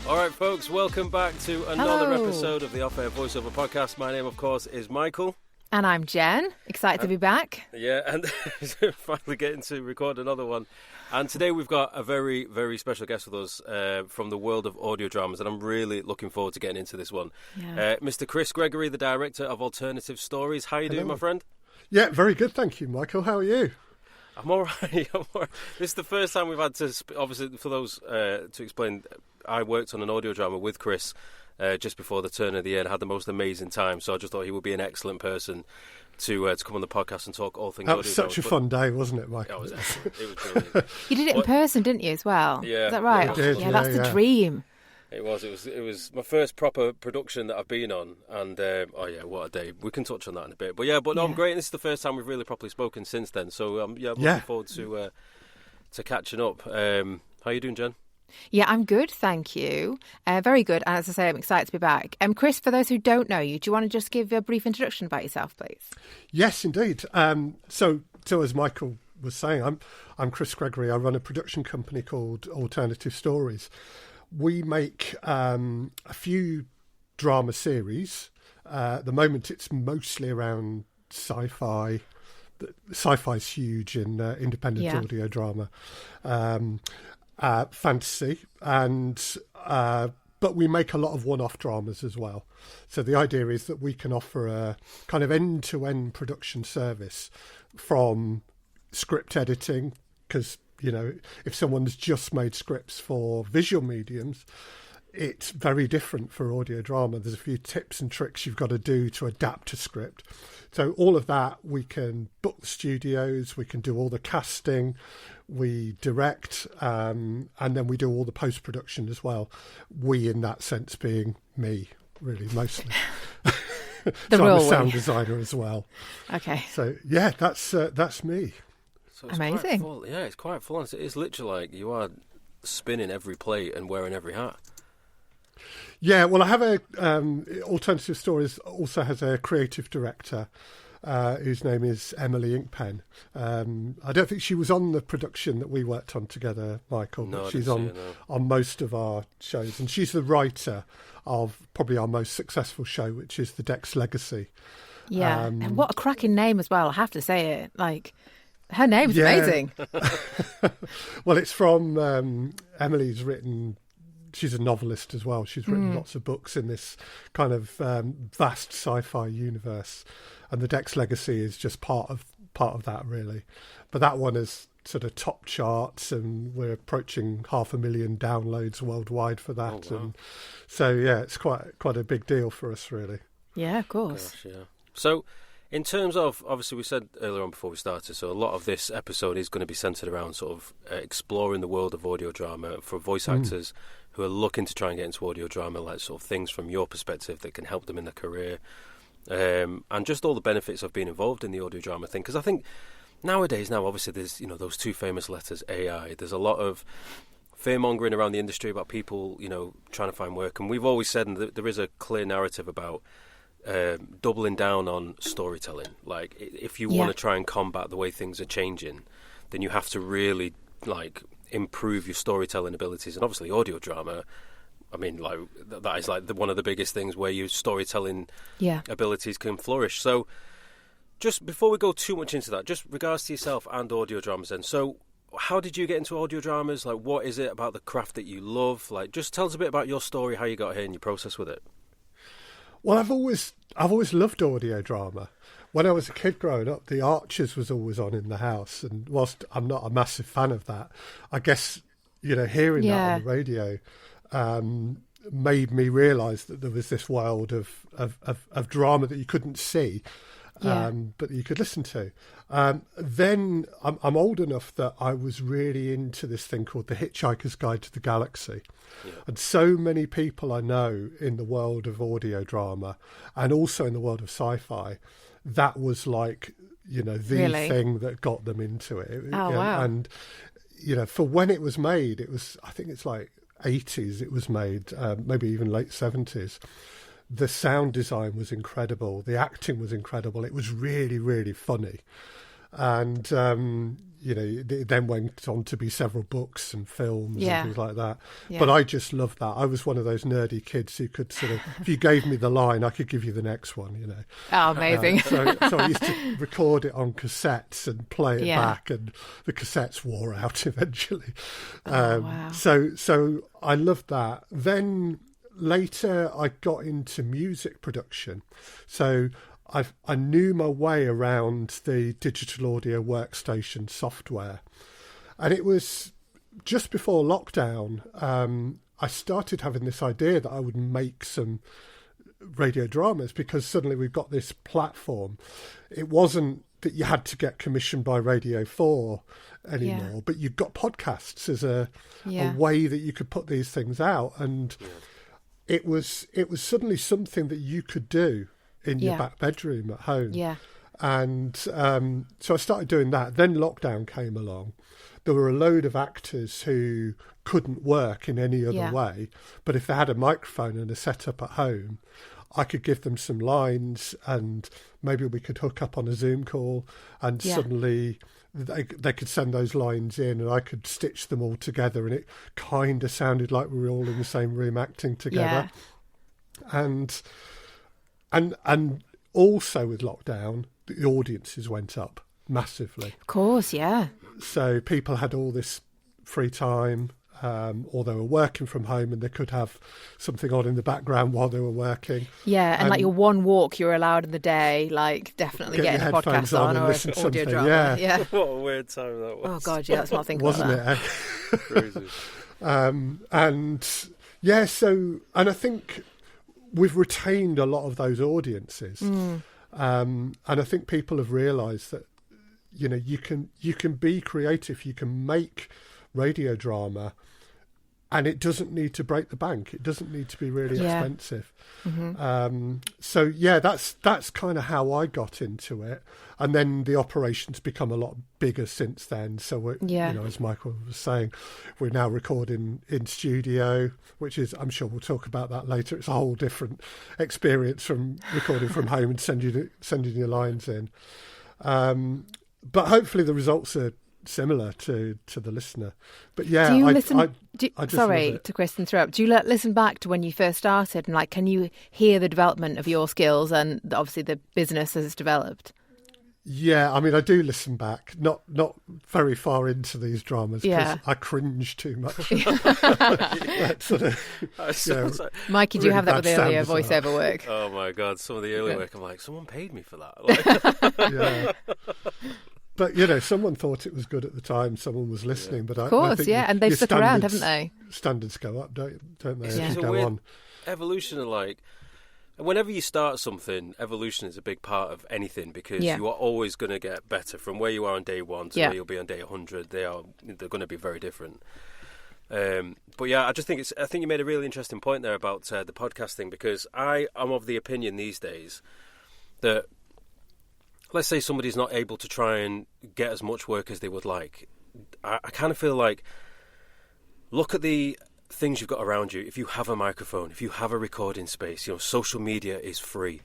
All right, folks, welcome back to another Hello. episode of the Off Air Voiceover Podcast. My name, of course, is Michael. And I'm Jen. Excited to be back. Yeah, and finally getting to record another one. And today we've got a very, very special guest with us from the world of audio dramas, and I'm really looking forward to getting into this one. Yeah. Mr. Chris Gregory, the director of Alternative Stories. How are you doing, my friend? Yeah, very good, thank you, Michael. How are you? I'm all right. This is the first time we've had to, obviously, for those to explain, I worked on an audio drama with Chris just before the turn of the year and had the most amazing time. So I just thought he would be an excellent person to come on the podcast and talk all things audio. That was such a fun day, wasn't it, Michael? It was excellent. It was brilliant. You did it in person, didn't you, as well? Yeah. Is that right? I did, yeah, that's the yeah. dream. It was my first proper production that I've been on, and oh yeah, what a day! We can touch on that in a bit, but no, I'm great. This is the first time we've really properly spoken since then, so I'm looking forward to catching up. How are you doing, Jen? Yeah, I'm good, thank you. Very good. And as I say, I'm excited to be back. Chris, for those who don't know you, do you want to just give a brief introduction about yourself, please? Yes, indeed. So as Michael was saying, I'm Chris Gregory. I run a production company called Alternative Stories. We make a few drama series. At the moment, it's mostly around sci-fi. Sci-fi's huge in independent audio drama, fantasy, and but we make a lot of one-off dramas as well. So the idea is that we can offer a kind of end-to-end production service from script editing, because if someone's just made scripts for visual mediums, it's very different for audio drama. There's a few tips and tricks you've got to do to adapt a script. So all of that, we can book the studios, we can do all the casting, we direct, and then we do all the post-production as well. We, in that sense, being me, really, mostly. So I'm a sound designer as well. Okay. So, yeah, that's me. So it's amazing. Quite full. Yeah, it's quite full. It's literally like you are spinning every plate and wearing every hat. Yeah, well, I have Alternative Stories also has a creative director whose name is Emily Inkpen. I don't think she was on the production that we worked on together, Michael, No, but she's on most of our shows. And she's the writer of probably our most successful show, which is The Dex Legacy. Yeah, and what a cracking name as well, I have to say it. Like, her name's amazing. Well, it's from Emily's written... She's a novelist as well. She's written lots of books in this kind of vast sci-fi universe, and The Dex Legacy is just part of that, really. But that one is sort of top charts, and we're approaching 500,000 downloads worldwide for that. Oh, wow. And so, yeah, it's quite a big deal for us, really. Yeah, of course. Gosh, yeah. So, in terms of, obviously we said earlier on before we started, so a lot of this episode is going to be centred around sort of exploring the world of audio drama for voice actors who are looking to try and get into audio drama, like sort of things from your perspective that can help them in their career, and just all the benefits of being involved in the audio drama thing. Because I think nowadays, obviously there's, those two famous letters, AI. There's a lot of fear-mongering around the industry about people, trying to find work. And we've always said that there is a clear narrative about doubling down on storytelling. Like, if you want to try and combat the way things are changing, then you have to really, improve your storytelling abilities. And obviously audio drama, I mean, that is one of the biggest things where your storytelling abilities can flourish. So just before we go too much into that, just regards to yourself and audio dramas then. So how did you get into audio dramas? Like, what is it about the craft that you love? Like, just tell us a bit about your story, how you got here and your process with it. Well, I've always loved audio drama. When I was a kid growing up, The Archers was always on in the house, and whilst I'm not a massive fan of that, I guess hearing that on the radio made me realise that there was this world of drama that you couldn't see, but that you could listen to. Then I'm old enough that I was really into this thing called The Hitchhiker's Guide to the Galaxy. Yeah. And so many people I know in the world of audio drama and also in the world of sci-fi, that was like, the thing that got them into it. Wow. And, for when it was made, I think it's like 80s it was made, maybe even late 70s. The sound design was incredible. The acting was incredible. It was really, really funny. And it then went on to be several books and films and things like that. Yeah. But I just loved that. I was one of those nerdy kids who could sort of, if you gave me the line, I could give you the next one, Oh, amazing. So I used to record it on cassettes and play it back, and the cassettes wore out eventually. Wow. So I loved that. Then later I got into music production. So I knew my way around the digital audio workstation software. And it was just before lockdown, I started having this idea that I would make some radio dramas, because suddenly we've got this platform. It wasn't that you had to get commissioned by Radio 4 anymore, but you've got podcasts as a way that you could put these things out. And it was suddenly something that you could do in your back bedroom at home. Yeah. And so I started doing that. Then lockdown came along. There were a load of actors who couldn't work in any other way, but if they had a microphone and a setup at home, I could give them some lines, and maybe we could hook up on a Zoom call, and suddenly they could send those lines in, and I could stitch them all together, and it kind of sounded like we were all in the same room acting together. And also with lockdown, the audiences went up massively. Of course, yeah. So people had all this free time, or they were working from home and they could have something on in the background while they were working. Yeah, and like your one walk you're allowed in the day, like definitely getting a podcast on or an audio drama. Yeah. What a weird time that was. Oh, God, yeah, let's not think Wasn't about that. it? Crazy. And I think we've retained a lot of those audiences. And I think people have realised that, you can be creative, you can make radio drama, and it doesn't need to break the bank. It doesn't need to be really expensive. That's kind of how I got into it. And then the operation's become a lot bigger since then. So we're, as Michael was saying, we're now recording in studio, which is, I'm sure we'll talk about that later. It's a whole different experience from recording from home and sending your lines in. But hopefully the results are similar to the listener. But yeah, do you I just sorry to Chris interrupt. Do you listen back to when you first started, and can you hear the development of your skills and obviously the business as it's developed? Yeah, I mean, I do listen back, not very far into these dramas, because I cringe too much. Mikey, do you have that with earlier voiceover work? Oh my God, some of the early work, I'm like, someone paid me for that. But, someone thought it was good at the time. Someone was listening. But of course, I think and they've stuck around, haven't they? Standards go up, don't they? It's As you a go weird on. Evolution of whenever you start something, evolution is a big part of anything, because you are always going to get better from where you are on day 1 to where you'll be on day 100. They're going to be very different. But yeah, I think you made a really interesting point there about the podcast thing, because I am of the opinion these days that, let's say somebody's not able to try and get as much work as they would like. I kind of feel like, look at the things you've got around you. If you have a microphone, if you have a recording space, social media is free.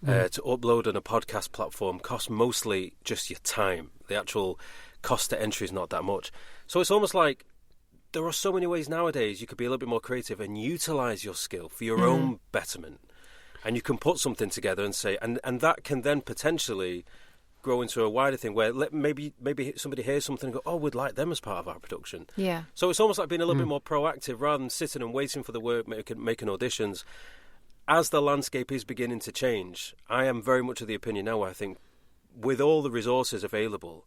To upload on a podcast platform costs mostly just your time. The actual cost to entry is not that much. So it's almost like there are so many ways nowadays you could be a little bit more creative and utilise your skill for your own betterment. And you can put something together and say, and that can then potentially grow into a wider thing where maybe somebody hears something and go, oh, we'd like them as part of our production. Yeah. So it's almost like being a little bit more proactive rather than sitting and waiting for the work, making auditions. As the landscape is beginning to change, I am very much of the opinion now where I think with all the resources available,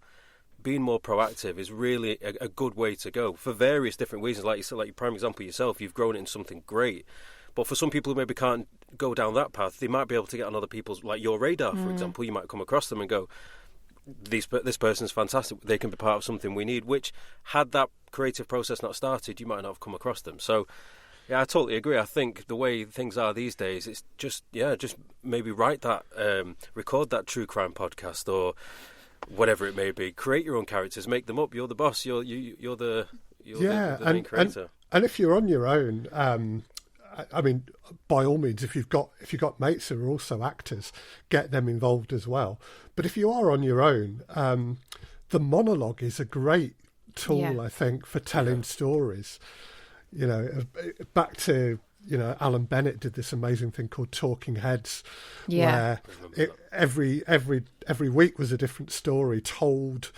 being more proactive is really a good way to go for various different reasons. Like you said, like your prime example yourself, you've grown it into something great. But for some people who maybe can't go down that path, they might be able to get on other people's, like your radar, for example. You might come across them and go, this person's fantastic. They can be part of something we need, which had that creative process not started, you might not have come across them. So, yeah, I totally agree. I think the way things are these days, it's just maybe write that, record that true crime podcast or whatever it may be. Create your own characters, make them up. You're the boss. You're the main creator. And if you're on your own, I mean, by all means, if you've got mates who are also actors, get them involved as well. But if you are on your own, the monologue is a great tool, I think, for telling stories. You know, back to, you know, Alan Bennett did this amazing thing called Talking Heads, where every week was a different story told,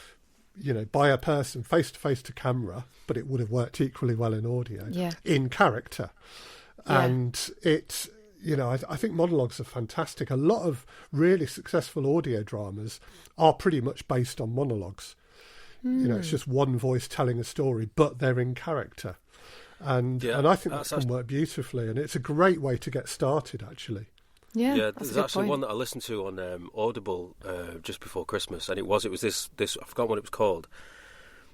you know, by a person face to face to camera, but it would have worked equally well in audio, in character. And it's, you know, I think monologues are fantastic. A lot of really successful audio dramas are pretty much based on monologues. You know, it's just one voice telling a story, but they're in character. And I think that can work beautifully, and it's a great way to get started, actually. Yeah, there's actually one that I listened to on Audible just before Christmas, and it was this I forgot what it was called,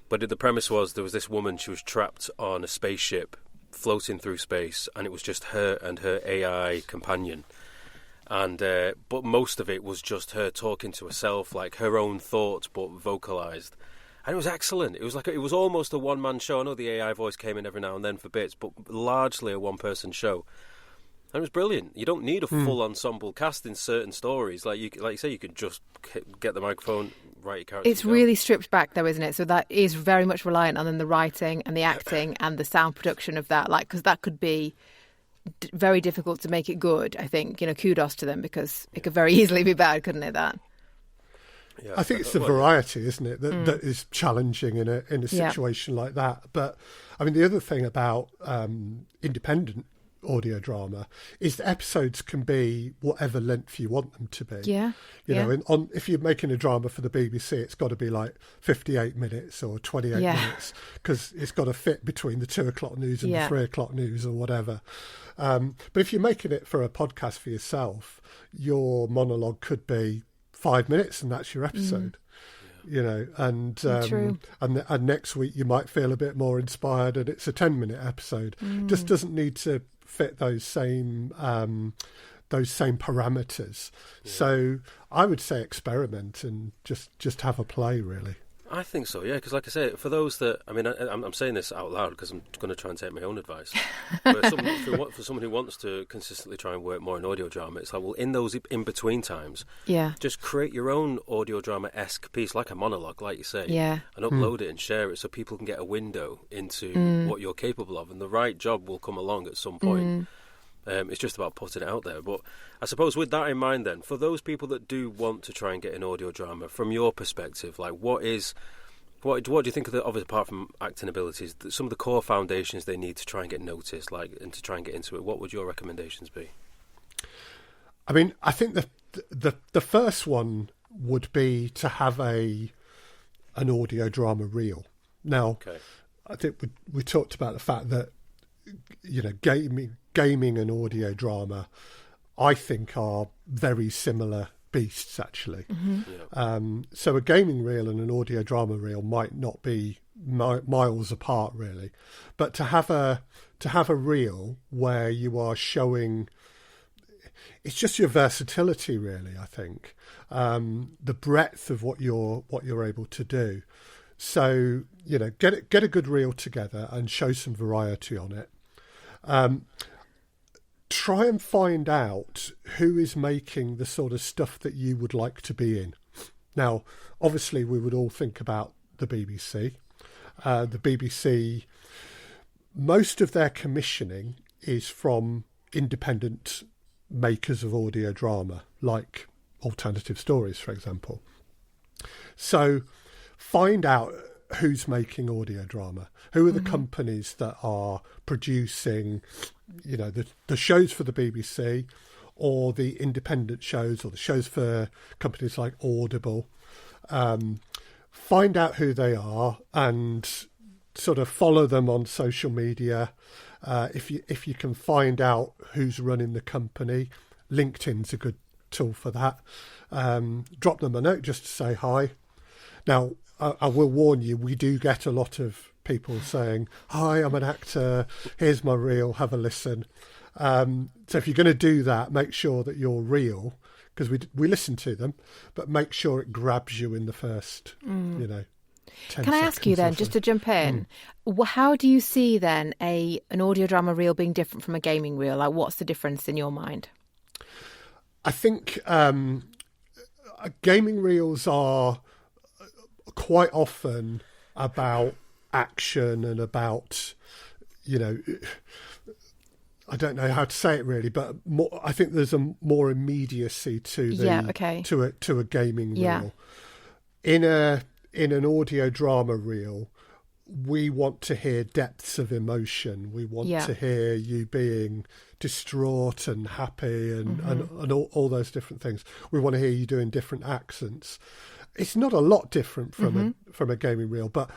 but the premise was there was this woman, she was trapped on a spaceship floating through space, and it was just her and her AI companion, and but most of it was just her talking to herself, like her own thoughts but vocalized. And it was excellent. It was like it was almost a one-man show. I know the AI voice came in every now and then for bits, but largely a one-person show. And it was brilliant. You don't need a full ensemble cast in certain stories. Like you say, you can just get the microphone, write your character. It's really stripped back, though, isn't it? So that is very much reliant on the writing and the acting and the sound production of that. Like, because that could be very difficult to make it good. I think, you know, kudos to them, because it could very easily be bad, couldn't it? That. Yeah, I think it's the variety, isn't it, that is challenging in a situation like that. But I mean, the other thing about independent audio drama is that episodes can be whatever length you want them to be. You know, if you're making a drama for the BBC, it's got to be like 58 minutes or 28 minutes, because it's got to fit between the 2 o'clock news and the 3 o'clock news or whatever. But if you're making it for a podcast for yourself, your monologue could be 5 minutes and that's your episode. You know, and next week you might feel a bit more inspired and it's a 10-minute episode. Just doesn't need to fit those same parameters. So I would say experiment and just have a play, really. I think so, yeah, because like I say, for those that, I mean, I'm saying this out loud because I'm going to try and take my own advice. But for someone who wants to consistently try and work more in audio drama, it's like, well, in those in-between times, just create your own audio drama-esque piece, like a monologue, like you say, and upload it and share it so people can get a window into what you're capable of, and the right job will come along at some point. It's just about putting it out there. But I suppose with that in mind then, for those people that do want to try and get in audio drama, from your perspective, like what do you think of apart from acting abilities, some of the core foundations they need to try and get noticed, like, and to try and get into it? What would your recommendations be? I mean, I think the first one would be to have an audio drama reel. Now, I think we talked about the fact that, you know, gaming and audio drama, I think, are very similar beasts, actually. So a gaming reel and an audio drama reel might not be miles apart, really, but to have a reel where you are showing, it's just your versatility, really. I think the breadth of what you're able to do. So, you know, get a good reel together and show some variety on it. Try and find out who is making the sort of stuff that you would like to be in. Now, obviously, we would all think about the BBC. The BBC, most of their commissioning is from independent makers of audio drama, like Alternative Stories, for example. So find out who's making audio drama, who are the companies that are producing, you know, the shows for the BBC, or the independent shows, or the shows for companies like Audible. Find out who they are and sort of follow them on social media. If you can find out who's running the company, LinkedIn's a good tool for that. Drop them a note just to say hi. Now, I will warn you, we do get a lot of people saying, "Hi, I'm an actor, here's my reel, have a listen." So if you're going to do that, make sure that your reel, because we listen to them, but make sure it grabs you in the first, you know. 10 Can I ask you seconds then, of just to jump in, how do you see then an audio drama reel being different from a gaming reel? Like, what's the difference in your mind? I think gaming reels are quite often about action and about, I don't know how to say it really, but I think there's a more immediacy to to a gaming reel. In an audio drama reel, we want to hear depths of emotion. We want to hear you being distraught and happy and all those different things. We want to hear you doing different accents. It's not a lot different from a gaming reel, but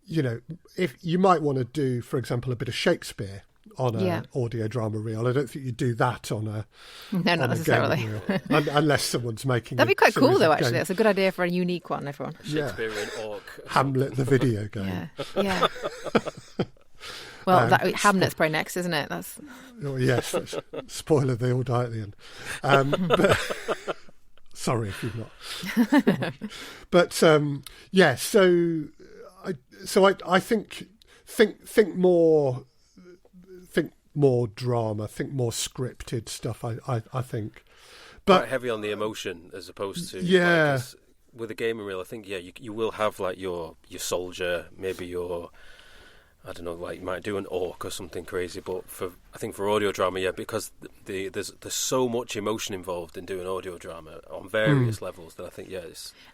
if you might want to do, for example, a bit of Shakespeare on an audio drama reel. I don't think you do that on a not necessarily reel, unless someone's making. That'd be quite cool, though. Actually, that's a good idea for a unique one, everyone. Shakespearean orc, Hamlet, the video game. Yeah. Well, Hamlet's probably next, isn't it? That's. Oh, yes. Spoiler: they all die at the end. But, sorry if you've not. But So I think more. Think more drama, think more scripted stuff. I think, but quite heavy on the emotion as opposed to with a gaming reel. I think you will have like your soldier, maybe your, I don't know, like you might do an orc or something crazy. But I think for audio drama, because there's so much emotion involved in doing audio drama on various levels that I think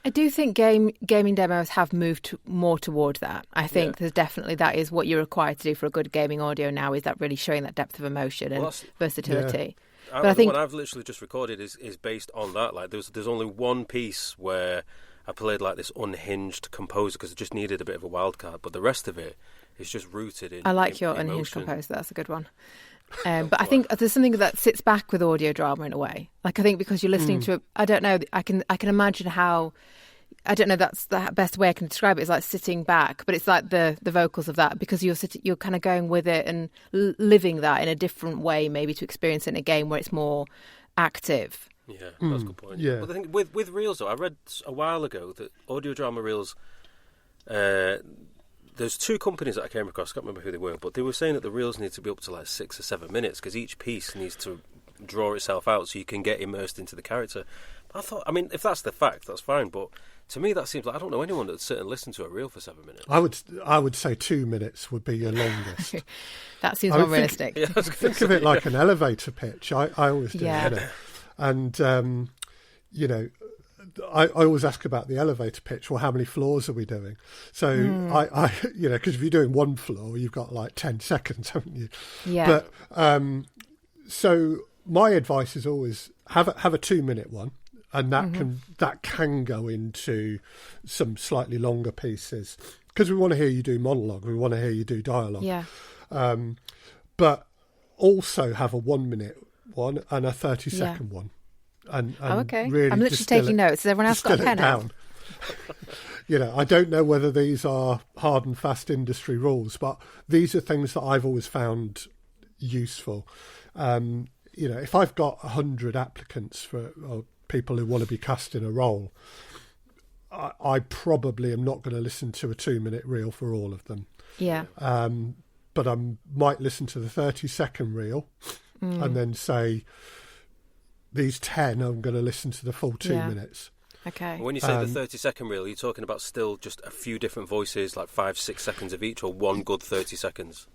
I do think gaming demos have moved more toward that. I think there's definitely that is what you're required to do for a good gaming audio now, is that really showing that depth of emotion and versatility. But I think the one I've literally just recorded is based on that. Like there's only one piece where I played like this unhinged composer because it just needed a bit of a wild card, but the rest of it is just rooted in. I like your unhinged composer. That's a good one. But I think there's something that sits back with audio drama in a way. Like I think because you're listening to it, I don't know. I can imagine how. I don't know. That's the best way I can describe it. Is like sitting back, but it's like the vocals of that, because you're kind of going with it and living that in a different way, maybe to experience it in a game where it's more active. Yeah, that's a good point. Yeah. But I think with reels though, I read a while ago that audio drama reels. There's two companies that I came across, I can't remember who they were, but they were saying that the reels need to be up to like 6 or 7 minutes because each piece needs to draw itself out so you can get immersed into the character. But I thought, if that's the fact, that's fine, but to me that seems like I don't know anyone that'd sit and listen to a reel for 7 minutes. I would say 2 minutes would be your longest. That seems more realistic. Think of it like an elevator pitch. I always do. And I always ask about the elevator pitch. Well, how many floors are we doing? So I because if you're doing one floor, you've got like 10 seconds, haven't you? Yeah. But so my advice is always have a 2-minute one, and that can go into some slightly longer pieces because we want to hear you do monologue, we want to hear you do dialogue. Yeah. But also have a 1-minute one and a 30-second one. And okay. Really I'm literally taking notes. Has everyone else got a pen out? I don't know whether these are hard and fast industry rules, but these are things that I've always found useful. If I've got 100 applicants or people who want to be cast in a role, I probably am not going to listen to a 2-minute reel for all of them. Yeah. But I might listen to the 30-second reel and then say, these 10, I'm going to listen to the full 2 minutes. Okay. When you say the 30-second reel, are you talking about still just a few different voices, like 5-6 seconds of each, or one good 30 seconds?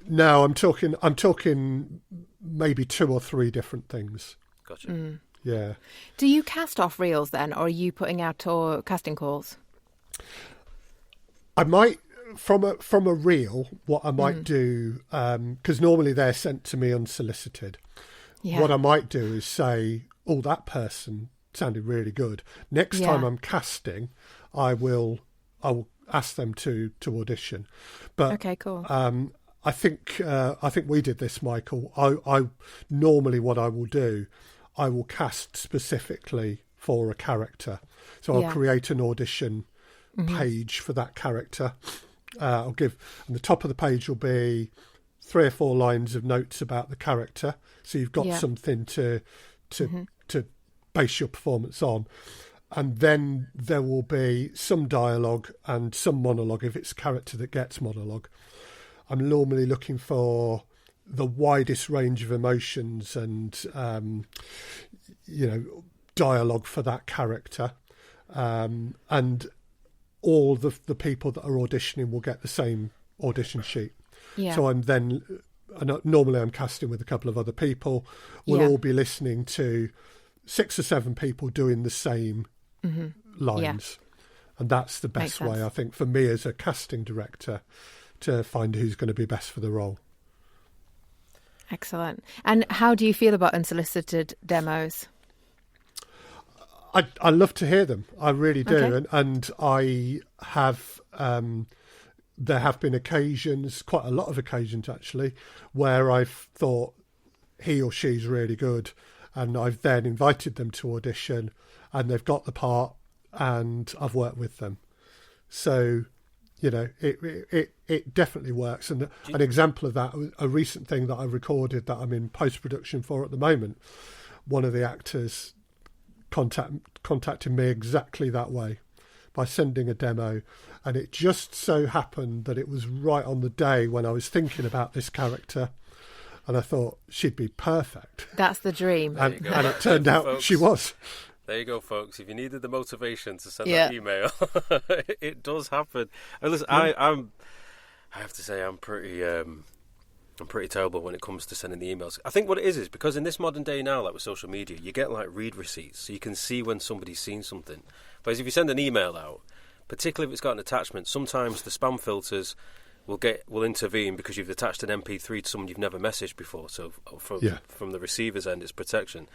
No, I'm talking maybe 2 or 3 different things. Gotcha. Yeah. Do you cast off reels then, or are you putting out casting calls? I might from a reel. What I might do, because normally they're sent to me unsolicited. Yeah. What I might do is say, "Oh, that person sounded really good. Next time I'm casting, I will ask them to audition." But okay, cool. I think we did this, Michael. I normally what I will do, I will cast specifically for a character. So I'll create an audition page for that character. I'll give, and the top of the page will be 3 or 4 lines of notes about the character. So you've got something to base your performance on. and then there will be some dialogue and some monologue if it's a character that gets monologue. I'm normally looking for the widest range of emotions and dialogue for that character, and all the people that are auditioning will get the same audition sheet. So normally I'm casting with a couple of other people. We'll all be listening to 6 or 7 people doing the same lines, and that's the best way, I think, for me as a casting director to find who's going to be best for the role. Excellent. And how do you feel about unsolicited demos? I love to hear them. I really do. Okay. And I have, there have been occasions, quite a lot of occasions actually, where I've thought he or she's really good, and I've then invited them to audition and they've got the part and I've worked with them. So, it definitely works. And an example of that, a recent thing that I recorded that I'm in post-production for at the moment, one of the actors contacted me exactly that way by sending a demo, and it just so happened that it was right on the day when I was thinking about this character, and I thought she'd be perfect. That's the dream. And it turned out she was. There you go, folks. If you needed the motivation to send that email, it does happen. And listen, I have to say, I'm pretty terrible when it comes to sending the emails. I think what it is because in this modern day now, like with social media, you get like read receipts, so you can see when somebody's seen something. Whereas if you send an email out, particularly if it's got an attachment, sometimes the spam filters will intervene because you've attached an MP3 to someone you've never messaged before. So from the receiver's end, it's protection.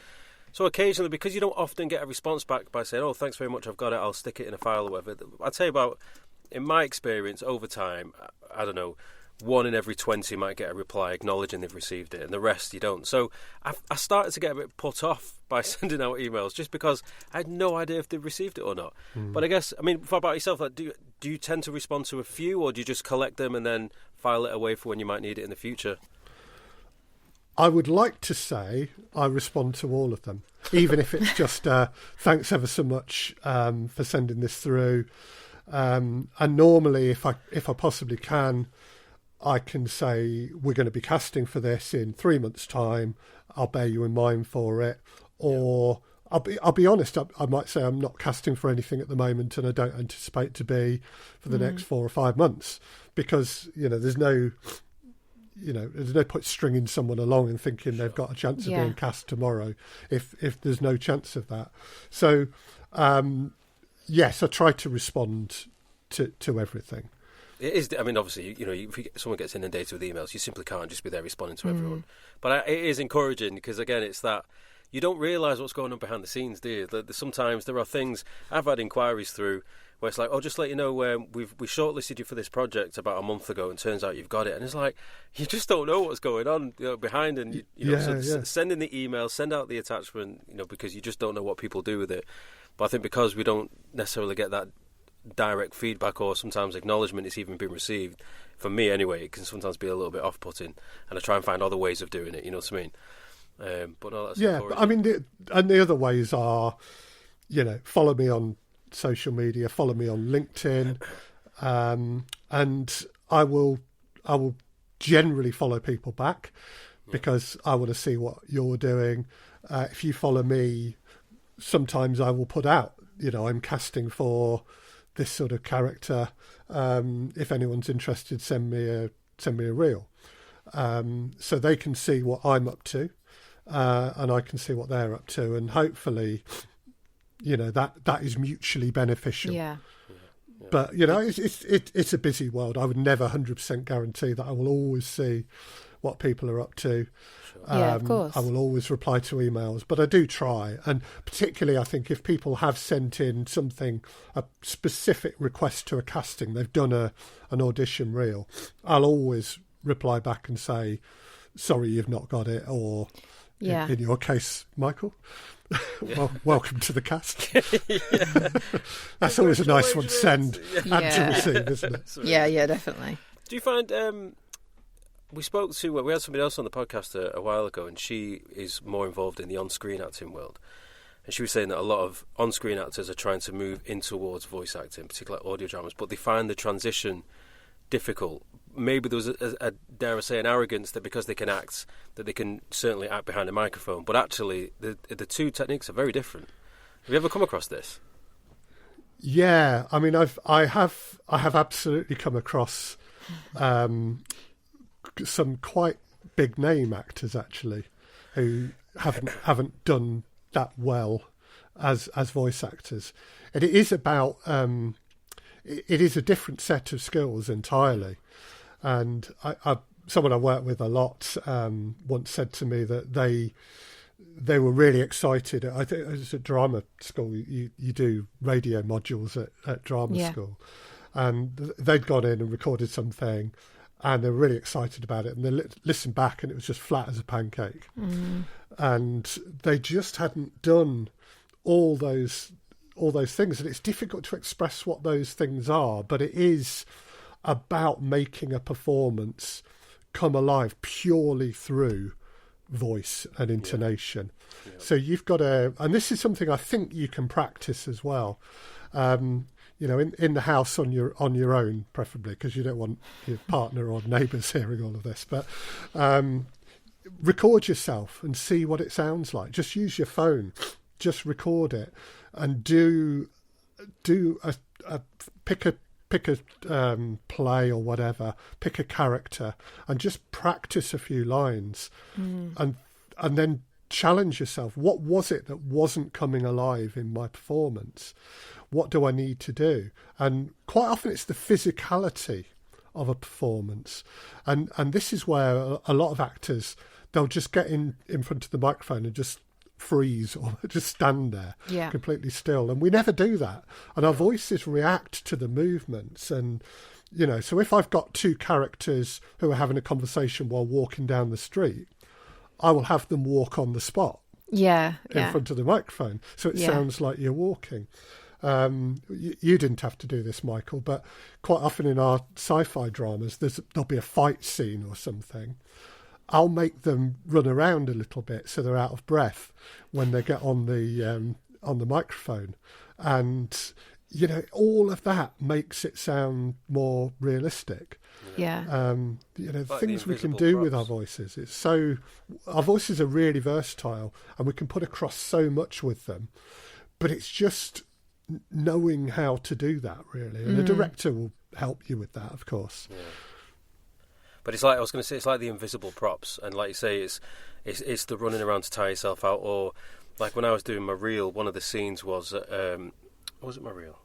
So occasionally, because you don't often get a response back by saying, "Oh, thanks very much, I've got it, I'll stick it in a file," or whatever. I'd say in my experience, over time, I don't know, 1 in every 20 might get a reply acknowledging they've received it, and the rest you don't. So I started to get a bit put off by sending out emails just because I had no idea if they'd received it or not. But I guess, what about yourself? Like, do you tend to respond to a few, or do you just collect them and then file it away for when you might need it in the future? I would like to say I respond to all of them, even if it's just thanks ever so much for sending this through. And normally, if I possibly can, I can say we're going to be casting for this in 3 months' time. I'll bear you in mind for it. Or I'll be honest. I might say I'm not casting for anything at the moment, and I don't anticipate to be for the next 4 or 5 months, because there's no point stringing someone along and thinking they've got a chance of being cast tomorrow if there's no chance of that. So yes, I try to respond to everything. It is. Obviously, if someone gets inundated with emails, you simply can't just be there responding to everyone. But it is encouraging because, again, it's that you don't realise what's going on behind the scenes, do you? Sometimes there are things. I've had inquiries through where it's like, "Oh, just let you know, we shortlisted you for this project about a month ago, and turns out you've got it." And it's like, you just don't know what's going on behind, and sending the email, send out the attachment, because you just don't know what people do with it. But I think because we don't necessarily get that direct feedback or sometimes acknowledgement it's even been received, for me anyway, it can sometimes be a little bit off-putting, and I try and find other ways of doing it. You know what I mean? But no, that's the other ways are, follow me on social media, follow me on LinkedIn, and I will generally follow people back because I want to see what you're doing. If you follow me, sometimes I will put out, I'm casting for this sort of character. If anyone's interested, send me a reel, so they can see what I'm up to, and I can see what they're up to, and hopefully, that is mutually beneficial. Yeah. But it's a busy world. I would never 100% guarantee that I will always see what people are up to. Of course. I will always reply to emails, but I do try. And particularly, I think if people have sent in a specific request to a casting, they've done an audition reel, I'll always reply back and say, "Sorry, you've not got it," or in your case, Michael, well, welcome to the cast. That's always a nice one to send and to receive, isn't it? Yeah, definitely. Do you find we had somebody else on the podcast a while ago, and she is more involved in the on-screen acting world, and she was saying that a lot of on-screen actors are trying to move in towards voice acting, particularly audio dramas, but they find the transition difficult. Maybe there was a dare I say, an arrogance that because they can act, that they can certainly act behind a microphone. But actually, the two techniques are very different. Have you ever come across this? Yeah, I mean, I have absolutely come across some quite big name actors actually who haven't done that well as voice actors, and it is about it is a different set of skills entirely. And someone I work with a lot once said to me that they were really excited. I think it was at drama school. You do radio modules at drama school, and they'd gone in and recorded something, and they were really excited about it. And they listened back, and it was just flat as a pancake. And they just hadn't done all those things, and it's difficult to express what those things are. But it is about making a performance come alive purely through voice and intonation. Yeah. So you've got to, and this is something I think you can practice as well. You know, in the house on your own, preferably, because you don't want your partner or neighbours hearing all of this. But record yourself and see what it sounds like. Just use your phone, just record it, and do a pick a play or whatever, pick a character, and just practice a few lines, and then challenge yourself. What was it that wasn't coming alive in my performance? What do I need to do? And quite often it's the physicality of a performance, and this is where a lot of actors, they'll just get in front of the microphone and just freeze or just stand there completely still, and we never do that, and our voices react to the movements. And you know, so if I've got two characters who are having a conversation while walking down the street, I will have them walk on the spot in front of the microphone, so it sounds like you're walking. You didn't have to do this, Michael, but quite often in our sci-fi dramas there'll be a fight scene or something. I'll make them run around a little bit so they're out of breath when they get on the microphone, and you know, all of that makes it sound more realistic. You know, like things we can do props with our voices. Our voices are really versatile, and we can put across so much with them. But it's just knowing how to do that, really, and the director will help you with that, of course. Yeah. But it's like I was going to say, it's like the invisible props, and like you say, it's the running around to tire yourself out, or like when I was doing my reel, one of the scenes was, was it my reel?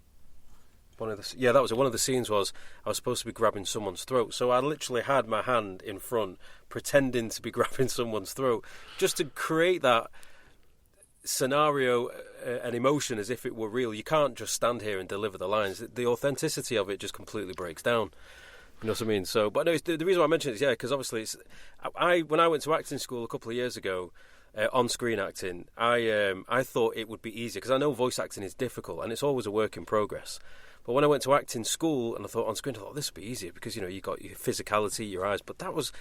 One of the scenes was I was supposed to be grabbing someone's throat, so I literally had my hand in front, pretending to be grabbing someone's throat, just to create that scenario and emotion as if it were real. You can't just stand here and deliver the lines. The authenticity of it just completely breaks down. You know what I mean? So, but no, the reason why I mention it is, because obviously when I went to acting school a couple of years ago, on-screen acting, I thought it would be easier, because I know voice acting is difficult and it's always a work in progress. But when I went to acting school and I thought on screen, I thought this would be easier because, you know, you got your physicality, your eyes. But that was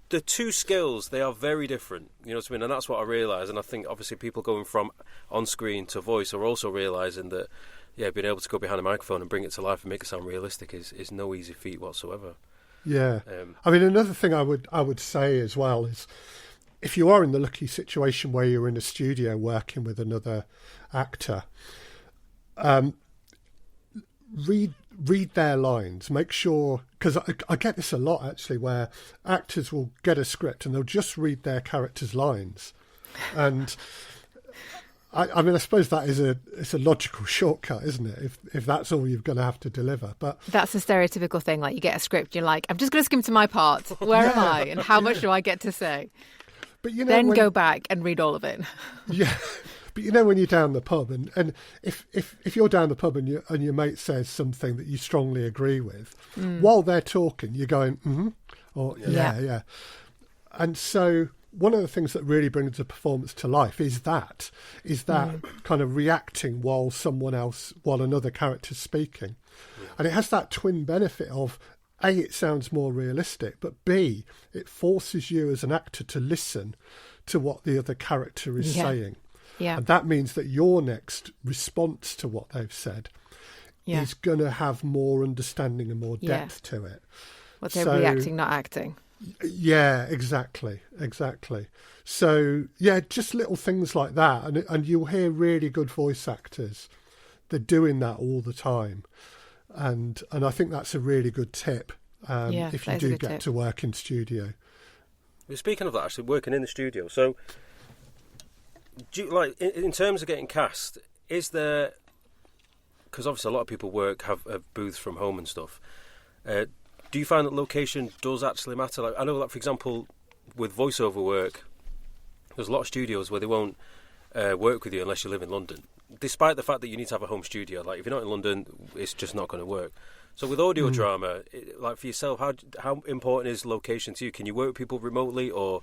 the two skills, they are very different. You know what I mean? And that's what I realised. And I think obviously people going from on-screen to voice are also realising that, being able to go behind a microphone and bring it to life and make it sound realistic is no easy feat whatsoever. Yeah. I mean, another thing I would say as well is, if you are in the lucky situation where you're in a studio working with another actor, read their lines. Make sure, because I get this a lot actually, where actors will get a script and they'll just read their character's lines, and I mean, I suppose that is it's a logical shortcut, isn't it? If that's all you're going to have to deliver, but that's a stereotypical thing. Like, you get a script, you're like, I'm just going to skim to my part. Where am I, and how much do I get to say? But you know, then go back and read all of it. Yeah. But you know, when you're down the pub, and if you're down the pub and your mate says something that you strongly agree with, while they're talking, you're going, or yeah. And so one of the things that really brings a performance to life is that kind of reacting while another character's speaking. And it has that twin benefit of, A, it sounds more realistic, but B, it forces you as an actor to listen to what the other character is saying. Yeah. And that means that your next response to what they've said is going to have more understanding and more depth to it. What they're reacting, not acting. Yeah, exactly. So, yeah, just little things like that. And you'll hear really good voice actors. They're doing that all the time. And I think that's a really good tip if you do get to work in studio. Speaking of that, actually, working in the studio, so do you, like, in terms of getting cast, is there... Because obviously a lot of people have booths from home and stuff. Do you find that location does actually matter? Like, I know, like, for example, with voiceover work, there's a lot of studios where they won't work with you unless you live in London, despite the fact that you need to have a home studio. Like, if you're not in London, it's just not going to work. So with audio drama, like for yourself, how important is location to you? Can you work with people remotely, or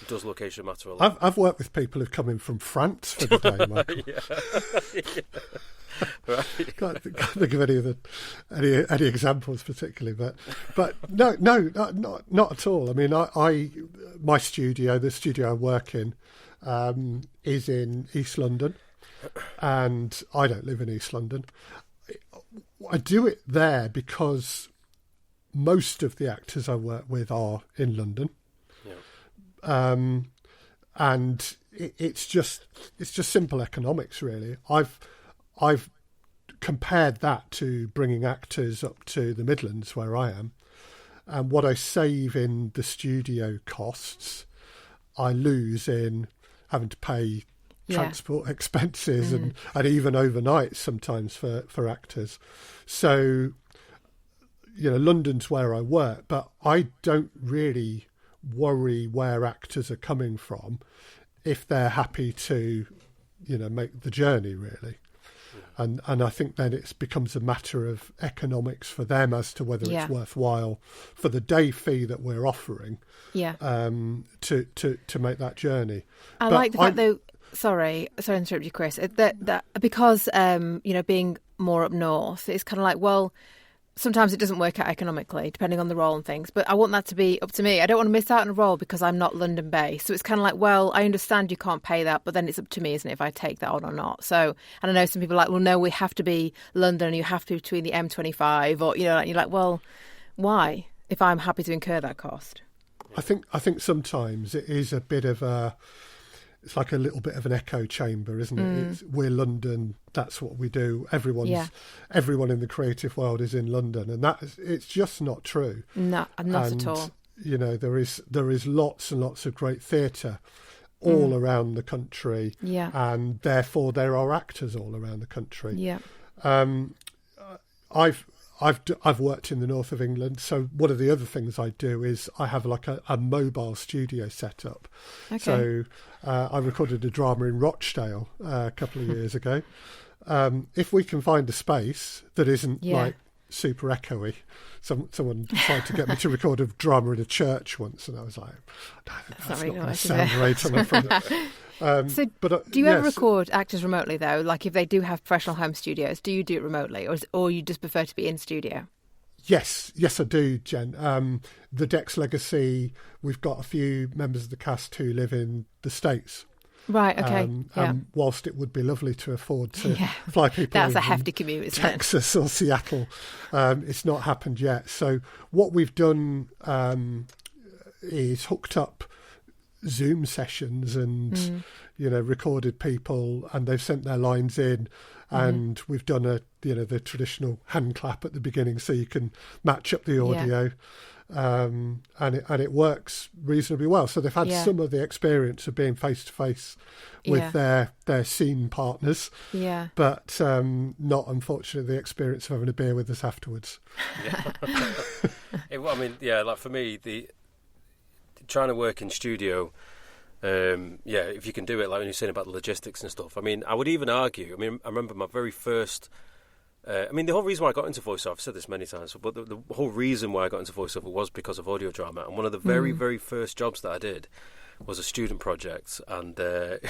does location matter a lot? I've worked with people who've come in from France for the day, Michael. Right. Can't think of any examples particularly, but no, not at all. I mean, my studio, the studio I work in, is in East London, and I don't live in East London. I do it there because most of the actors I work with are in London, and it's just simple economics, really. I've compared that to bringing actors up to the Midlands where I am, and what I save in the studio costs, I lose in having to pay transport expenses and even overnight sometimes for actors. So, London's where I work, but I don't really worry where actors are coming from if they're happy to, make the journey, really. And I think then it becomes a matter of economics for them as to whether it's worthwhile for the day fee that we're offering to make that journey. I like the fact, though, sorry to interrupt you, Chris, that because, being more up north, it's kind of like, well, sometimes it doesn't work out economically, depending on the role and things. But I want that to be up to me. I don't want to miss out on a role because I'm not London-based. So it's kind of like, well, I understand you can't pay that, but then it's up to me, isn't it, if I take that on or not? So, and I know some people are like, well, no, we have to be London and you have to be between the M25 or, and you're like, well, why, if I'm happy to incur that cost? I think sometimes it is a bit of it's like a little bit of an echo chamber, isn't it? We're London, that's what we do. Everyone in the creative world is in London, and it's just not true. No, not at all. There is lots and lots of great theatre all around the country, and therefore there are actors all around the country. Yeah. I've worked in the north of England, so one of the other things I do is I have like a mobile studio set up. Okay. So I recorded a drama in Rochdale a couple of years ago. If we can find a space that isn't like super echoey, someone tried to get me to record a drama in a church once, and I was like, that's not going to sound great, I'm afraid. Do you ever record actors remotely, though? Like if they do have professional home studios, do you do it remotely, or you just prefer to be in studio? Yes, I do, Jen. The Dex Legacy, we've got a few members of the cast who live in the States. Right, okay. Whilst it would be lovely to afford to fly people that's a hefty commute, isn't Texas or Seattle, it's not happened yet. So what we've done is hooked up Zoom sessions and recorded people, and they've sent their lines in, and we've done the traditional hand clap at the beginning so you can match up the audio, and it works reasonably well. So they've had some of the experience of being face to face with their scene partners, but not unfortunately the experience of having a beer with us afterwards. Like for me, trying to work in studio, if you can do it, like when you're saying about the logistics and stuff. I mean, I would even argue, I remember my very first, the whole reason why I got into voiceover, I've said this many times, but the whole reason why I got into voiceover was because of audio drama. And one of the very, very first jobs that I did was a student project, and it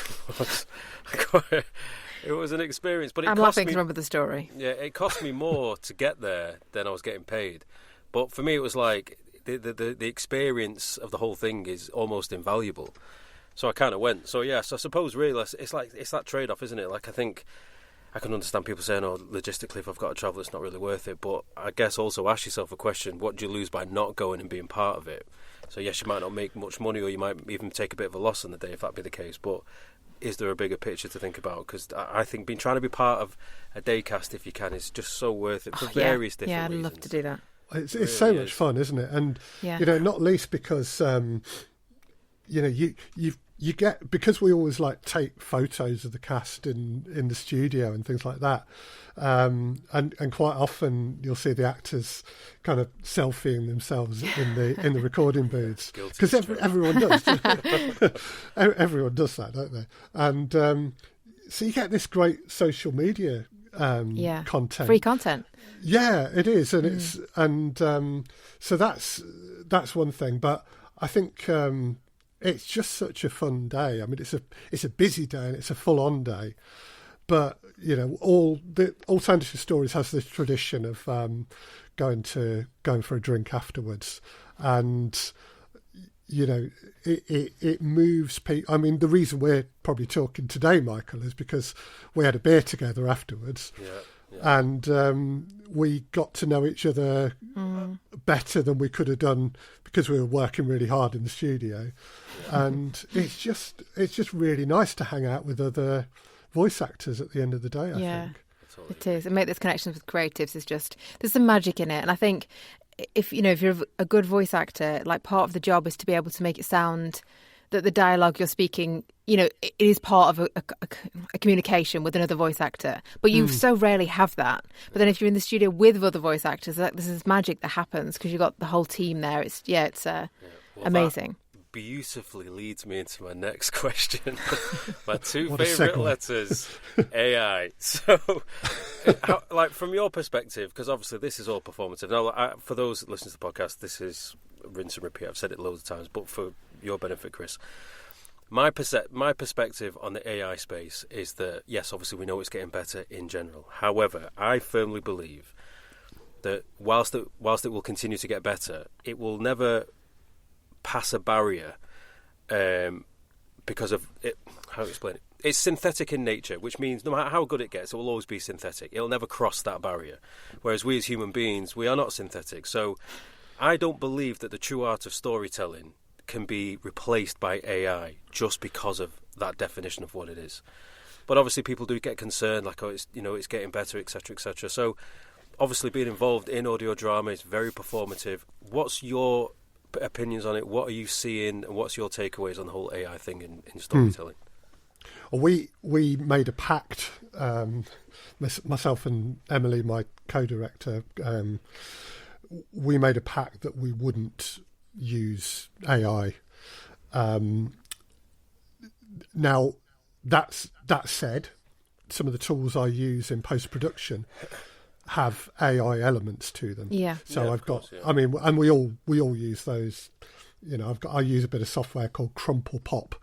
was an experience. But I'm laughing to remember the story. Yeah, it cost me more to get there than I was getting paid. But for me, it was like, the experience of the whole thing is almost invaluable. So I kind of went. So yes, I suppose really it's that trade-off, isn't it? Like I think I can understand people saying, "Oh, logistically, if I've got to travel, it's not really worth it." But I guess also ask yourself a question: what do you lose by not going and being part of it? So yes, you might not make much money, or you might even take a bit of a loss on the day if that be the case. But is there a bigger picture to think about? Because I think trying to be part of a daycast, if you can, is just so worth it for various different reasons. Yeah, I'd love to do that. It's really so much fun, isn't it? And not least because you get, because we always like take photos of the cast in the studio and things like that, and quite often you'll see the actors kind of selfieing themselves in the recording booths, because everyone does. Everyone does that, don't they? And so you get this great social media content, free content. Yeah, it is, and it's so that's one thing. But I think it's just such a fun day. I mean, it's a busy day and it's a full-on day. But all the Alternative Stories has this tradition of going for a drink afterwards, and it moves people. I mean, the reason we're probably talking today, Michael, is because we had a beer together afterwards. Yeah. And we got to know each other better than we could have done because we were working really hard in the studio. And it's just really nice to hang out with other voice actors at the end of the day, I think. It is. And make those connections with creatives is just, there's some magic in it. And I think if you're a good voice actor, like part of the job is to be able to make it sound that the dialogue you're speaking, it is part of a communication with another voice actor. But you so rarely have that. But then if you're in the studio with other voice actors, this is magic that happens because you've got the whole team there. It's amazing. That beautifully leads me into my next question. My two favourite letters, AI. So, from your perspective, because obviously this is all performative. Now, for those listening to the podcast, this is rinse and repeat. I've said it loads of times, but for your benefit, Chris, my perspective on the AI space is that, yes, obviously we know it's getting better in general. However, I firmly believe that whilst it will continue to get better, it will never pass a barrier because of it. How to explain it? It's synthetic in nature, which means no matter how good it gets, it will always be synthetic. It'll never cross that barrier. Whereas we as human beings, we are not synthetic. So I don't believe that the true art of storytelling can be replaced by AI just because of that definition of what it is. But obviously people do get concerned, like, it's getting better, etc., etc. So obviously being involved in audio drama is very performative. What's your opinions on it? What are you seeing, and what's your takeaways on the whole AI thing in storytelling? Well, we made a pact, myself and Emily, my co-director, we made a pact that we wouldn't use AI. Now, that said, some of the tools I use in post-production have AI elements to them. Yeah. So I've got, I mean, and we all use those. I use a bit of software called Crumple Pop,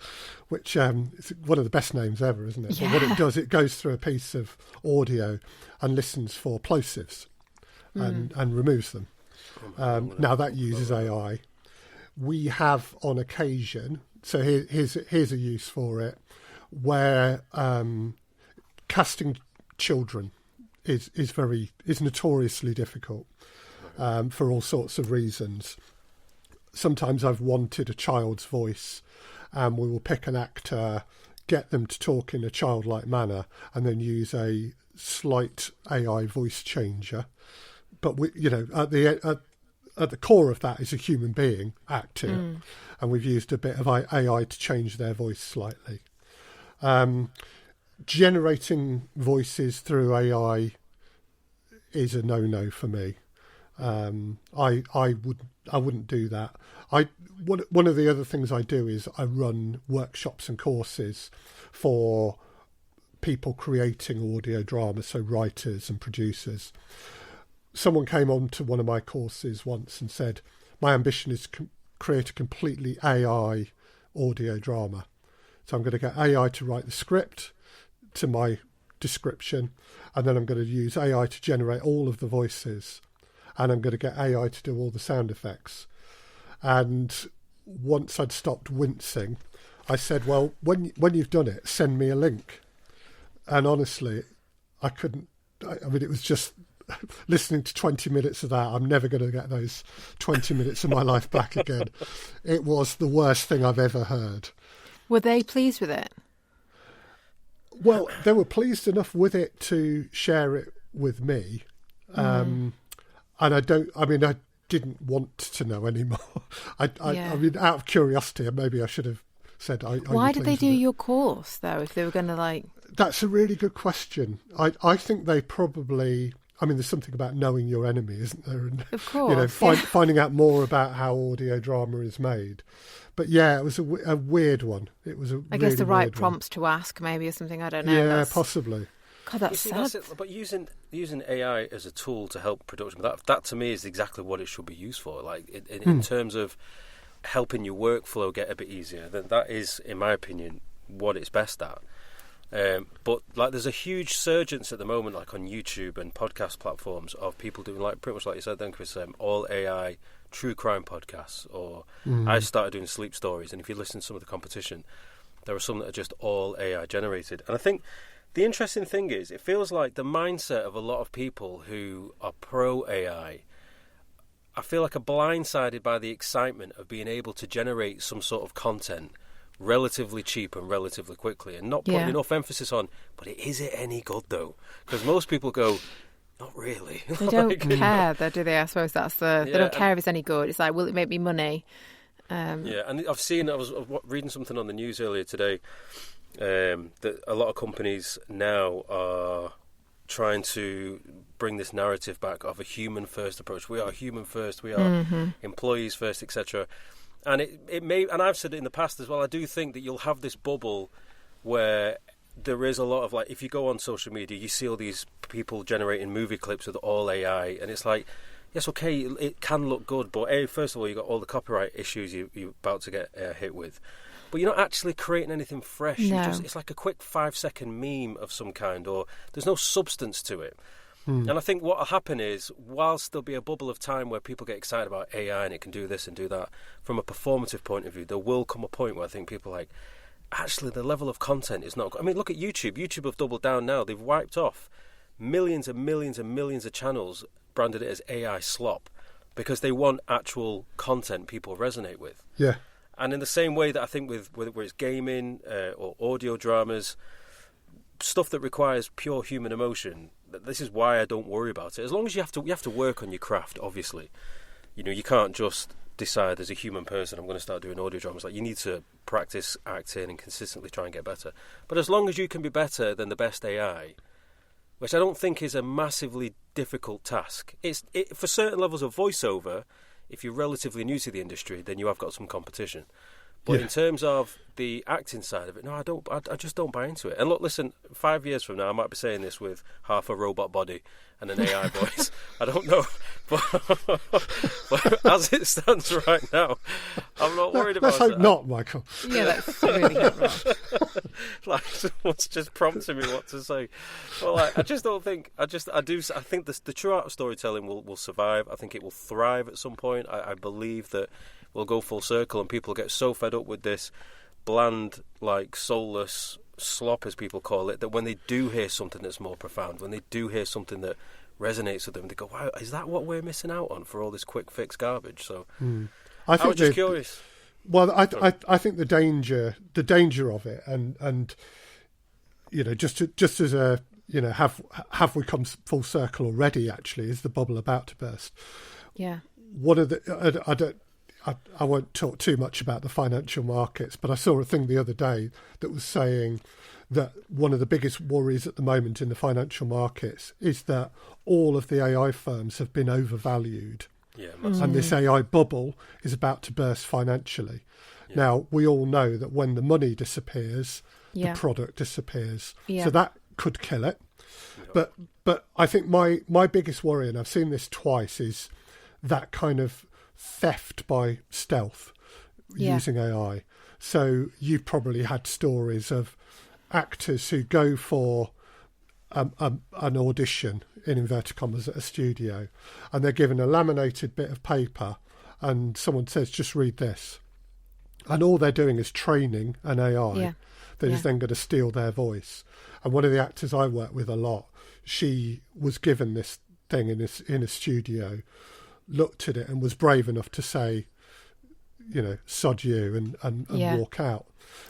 which is one of the best names ever, isn't it? Yeah. But what it does, it goes through a piece of audio and listens for plosives and removes them. Now that uses AI. We have on occasion, so here's a use for it, where casting children is notoriously difficult for all sorts of reasons. Sometimes I've wanted a child's voice, and we will pick an actor, get them to talk in a childlike manner, and then use a slight AI voice changer. But at the core of that is a human being acting, and we've used a bit of AI to change their voice slightly. Generating voices through AI is a no-no for me. I wouldn't do that. One of the other things I do is I run workshops and courses for people creating audio drama, so writers and producers. Someone came on to one of my courses once and said, my ambition is to create a completely AI audio drama. So I'm going to get AI to write the script to my description, and then I'm going to use AI to generate all of the voices, and I'm going to get AI to do all the sound effects. And once I'd stopped wincing, I said, well, when you've done it, send me a link. And honestly, I couldn't. I mean, it was just listening to 20 minutes of that. I'm never going to get those 20 minutes of my life back again. It was the worst thing I've ever heard. Were they pleased with it? Well, they were pleased enough with it to share it with me. And I didn't want to know anymore. I mean, out of curiosity, maybe I should have said, why did they do your course, though, if they were going to, like... That's a really good question. I think they probably... I mean, there's something about knowing your enemy, isn't there? And, of course. Finding out more about how audio drama is made. But yeah, it was a weird one. It was I guess the right prompts to ask, maybe, or something. I don't know. Yeah, possibly. God, that's sad. That's it. But using AI as a tool to help production, that to me is exactly what it should be used for. Like in terms of helping your workflow get a bit easier, then that is, in my opinion, what it's best at. But like, there's a huge surgence at the moment, like on YouTube and podcast platforms, of people doing, like, pretty much like you said then, Chris, all AI true crime podcasts. Or I started doing sleep stories, and if you listen to some of the competition, there are some that are just all AI generated. And I think the interesting thing is, it feels like the mindset of a lot of people who are pro AI, I feel like, are blindsided by the excitement of being able to generate some sort of content relatively cheap and relatively quickly, and not putting enough emphasis on, but is it any good though? Because most people go, not really. They don't care though, do they? I suppose that's they don't care if it's any good. It's like, will it make me money? Yeah, and I was reading something on the news earlier today, that a lot of companies now are trying to bring this narrative back of a human first approach. We are human first, we are employees first, etc. And it may, and I've said it in the past as well, I do think that you'll have this bubble where there is a lot of, like, if you go on social media, you see all these people generating movie clips with all AI, and it's like, yes, okay, it can look good, but first of all, you've got all the copyright issues you're about to get hit with. But you're not actually creating anything fresh. No. It's like a quick 5-second meme of some kind, or there's no substance to it. And I think what will happen is, whilst there'll be a bubble of time where people get excited about AI and it can do this and do that, from a performative point of view, there will come a point where I think people are like, actually, the level of content is not good. I mean, look at YouTube. YouTube have doubled down now. They've wiped off millions and millions and millions of channels, branded it as AI slop, because they want actual content people resonate with. Yeah. And in the same way that I think with whether it's gaming or audio dramas, stuff that requires pure human emotion, this is why I don't worry about it. As long as you have to work on your craft, obviously. You know, you can't just decide as a human person, I'm going to start doing audio dramas. Like, you need to practice acting and consistently try and get better. But as long as you can be better than the best AI, which I don't think is a massively difficult task. For certain levels of voiceover, if you're relatively new to the industry, then you have got some competition. But in terms of the acting side of it, no, I just don't buy into it. And look, listen, 5 years from now, I might be saying this with half a robot body and an AI voice. I don't know. But as it stands right now, I'm not worried about it. Let's hope not, Michael. Yeah, that's really good. Like, someone's just prompting me what to say. Well, like, I just don't think, I think the true art of storytelling will survive. I think it will thrive at some point. I believe that we'll go full circle and people get so fed up with this bland, like, soulless slop, as people call it, that when they do hear something that's more profound, when they do hear something that resonates with them, they go, wow, is that what we're missing out on for all this quick fix garbage? So I was just curious. Well, I think the danger of it, and you know, just as a, you know, have we come full circle already? Actually, is the bubble about to burst? Yeah. One of the I won't talk too much about the financial markets, but I saw a thing the other day that was saying that one of the biggest worries at the moment in the financial markets is that all of the AI firms have been overvalued. Yeah, and this AI bubble is about to burst financially. Yeah. Now, we all know that when the money disappears, the product disappears. Yeah. So that could kill it. Yeah. But I think my biggest worry, and I've seen this twice, is that kind of theft by stealth using AI. So you've probably had stories of actors who go for an audition, in inverted commas, at a studio, and they're given a laminated bit of paper and someone says, just read this. And all they're doing is training an AI that is then going to steal their voice. And one of the actors I work with a lot, she was given this thing in a studio, looked at it and was brave enough to say, sod you and walk out.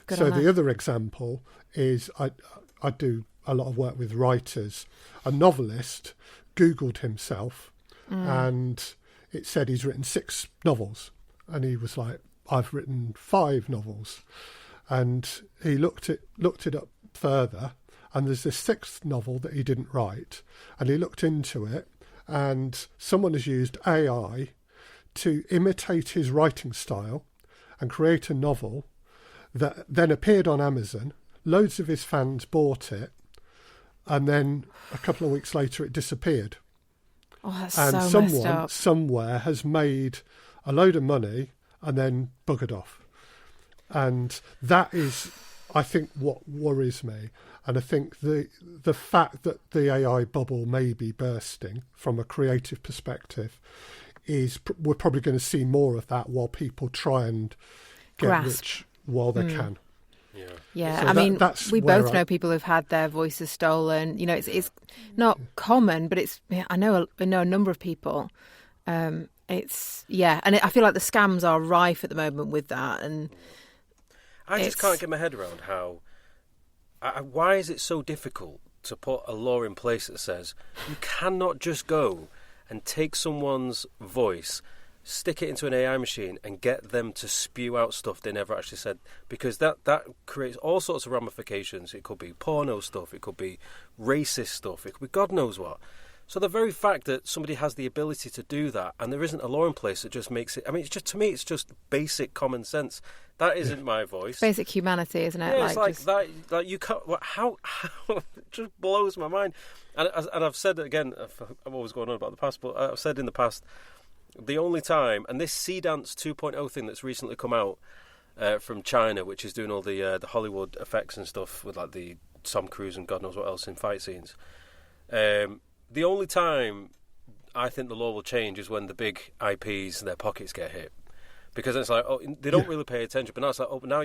Good so on the her. other example is I do a lot of work with writers. A novelist Googled himself and it said he's written 6 novels. And he was like, I've written 5 novels. And he looked it up further, and there's this 6th novel that he didn't write. And he looked into it, and someone has used AI to imitate his writing style and create a novel that then appeared on Amazon. Loads of his fans bought it, and then a couple of weeks later it disappeared. Oh, that's And so messed someone up. somewhere has made a load of money and then buggered off. And that is, I think, what worries me. And I think the fact that the AI bubble may be bursting from a creative perspective is we're probably going to see more of that while people try and get Grasp. rich while they can. Yeah, So I mean, that's we where both know people who've had their voices stolen. It's not common, but I know a number of people. And I feel like the scams are rife at the moment with that. And I just can't get my head around how. Why is it so difficult to put a law in place that says you cannot just go and take someone's voice, stick it into an AI machine and get them to spew out stuff they never actually said, because that creates all sorts of ramifications. It could be porno stuff, it could be racist stuff, it could be God knows what. So the very fact that somebody has the ability to do that and there isn't a law in place that just makes it, I mean, it's just, to me, it's just basic common sense. That isn't my voice. basic humanity, isn't it? Yeah, it's like that. Like you can't. How it just blows my mind. And I've said it again. I'm always going on about the past, but I've said in the past, the only time, and this Sea Dance 2.0 thing that's recently come out from China, which is doing all the Hollywood effects and stuff with like the Tom Cruise and God knows what else in fight scenes. The only time I think the law will change is when the big IPs, their pockets get hit. Because it's like, oh, they don't really pay attention. But now it's like, oh, now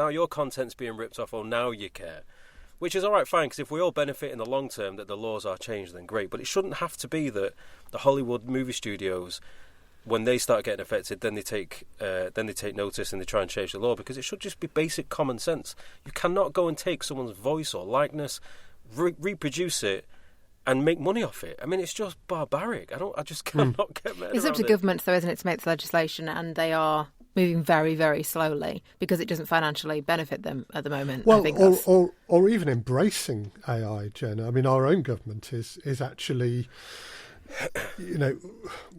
your content's being ripped off. Oh, now you care. Which is all right, fine, because if we all benefit in the long term that the laws are changed, then great. But it shouldn't have to be that the Hollywood movie studios, when they start getting affected, then they take notice and they try and change the law, because it should just be basic common sense. You cannot go and take someone's voice or likeness, reproduce it, and make money off it. I mean, it's just barbaric. I just cannot get my head It's up to governments, though, isn't it, to make the legislation, and they are moving very, very slowly because it doesn't financially benefit them at the moment. Well, I think or even embracing AI, Jen. I mean, our own government is actually,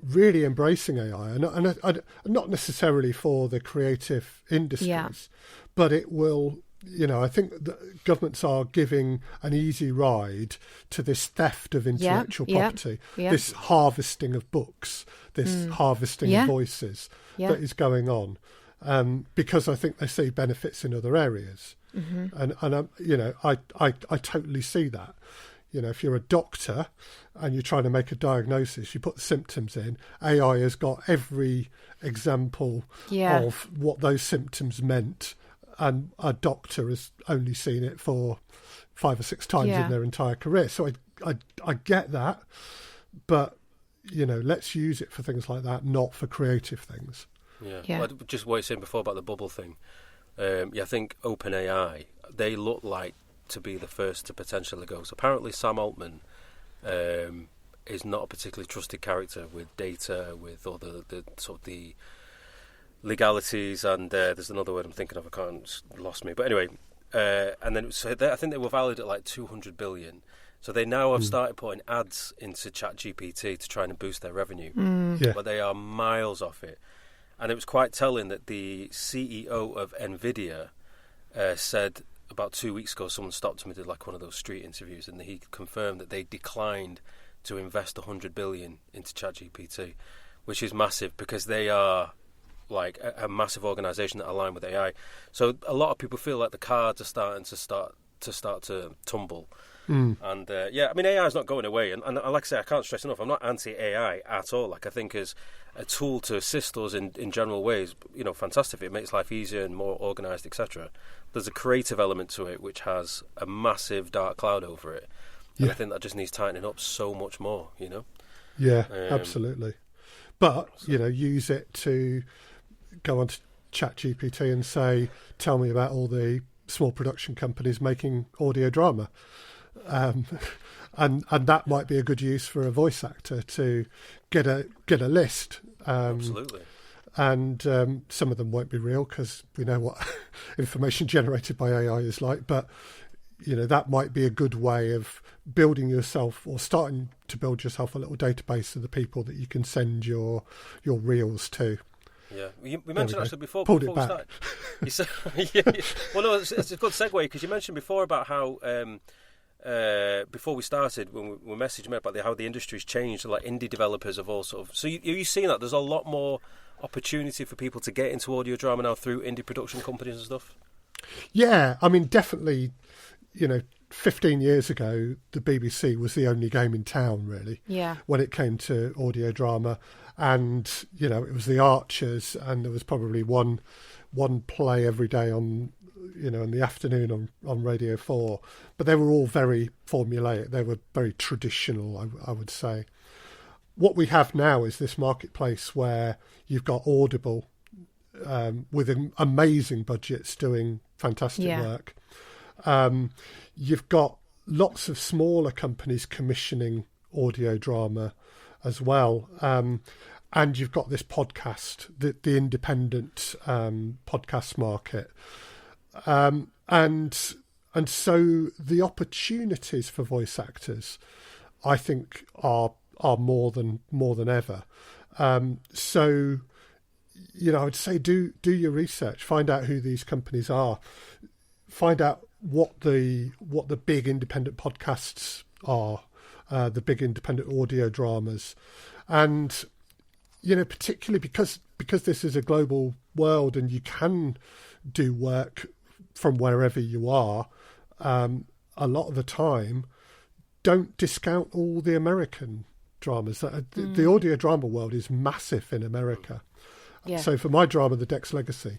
really embracing AI, and not necessarily for the creative industries, but it will. I think that governments are giving an easy ride to this theft of intellectual property, this harvesting of books, this harvesting of voices that is going on, because I think they see benefits in other areas, and I totally see that. If you're a doctor and you're trying to make a diagnosis, you put the symptoms in. AI has got every example of what those symptoms meant. And a doctor has only seen it for 5 or 6 times in their entire career. So I get that, but let's use it for things like that, not for creative things. Well, just what you were saying before about the bubble thing. I think OpenAI, they look like to be the first to potentially go. So apparently Sam Altman is not a particularly trusted character with data, with all the sort of the legalities, and there's another word I'm thinking of, it's lost me, but anyway, and then I think they were valued at like 200 billion, so they now have started putting ads into ChatGPT to try and boost their revenue, but they are miles off it. And it was quite telling that the CEO of Nvidia said about 2 weeks ago, someone stopped him and did like one of those street interviews, and he confirmed that they declined to invest 100 billion into ChatGPT, which is massive, because they are like a massive organisation that align with AI. So a lot of people feel like the cards are starting to tumble. And I mean, AI is not going away, and like I say, I can't stress enough, I'm not anti-AI at all. Like, I think as a tool to assist us in general ways, fantastic. It makes life easier and more organised, etc. There's a creative element to it which has a massive dark cloud over it, and I think that just needs tightening up so much more. Yeah, absolutely. But use it to go on to ChatGPT and say, tell me about all the small production companies making audio drama. And that might be a good use for a voice actor to get a list. Absolutely. And some of them won't be real because we know what information generated by AI is like. But that might be a good way of building yourself, or starting to build yourself, a little database of the people that you can send your reels to. Yeah, we mentioned actually before we started. You said, well, no, it's a good segue, because you mentioned before about how before we started, when we messaged me about how the industry's changed, like indie developers of all sort of. So are you seeing that there's a lot more opportunity for people to get into audio drama now through indie production companies and stuff? Yeah, I mean, definitely. 15 years ago, the BBC was the only game in town, really. Yeah. When it came to audio drama, and it was the Archers, and there was probably one play every day on, in the afternoon on Radio 4. But they were all very formulaic. They were very traditional, I would say. What we have now is this marketplace where you've got Audible with amazing budgets doing fantastic work. You've got lots of smaller companies commissioning audio drama as well. And you've got this podcast, the independent podcast market. And so the opportunities for voice actors, I think, are more than ever. So, I'd say do your research, find out who these companies are, find out what the big independent podcasts are, the big independent audio dramas, and particularly because this is a global world and you can do work from wherever you are, a lot of the time, don't discount all the American dramas. The audio drama world is massive in America. Yeah. So for my drama, The Dex Legacy,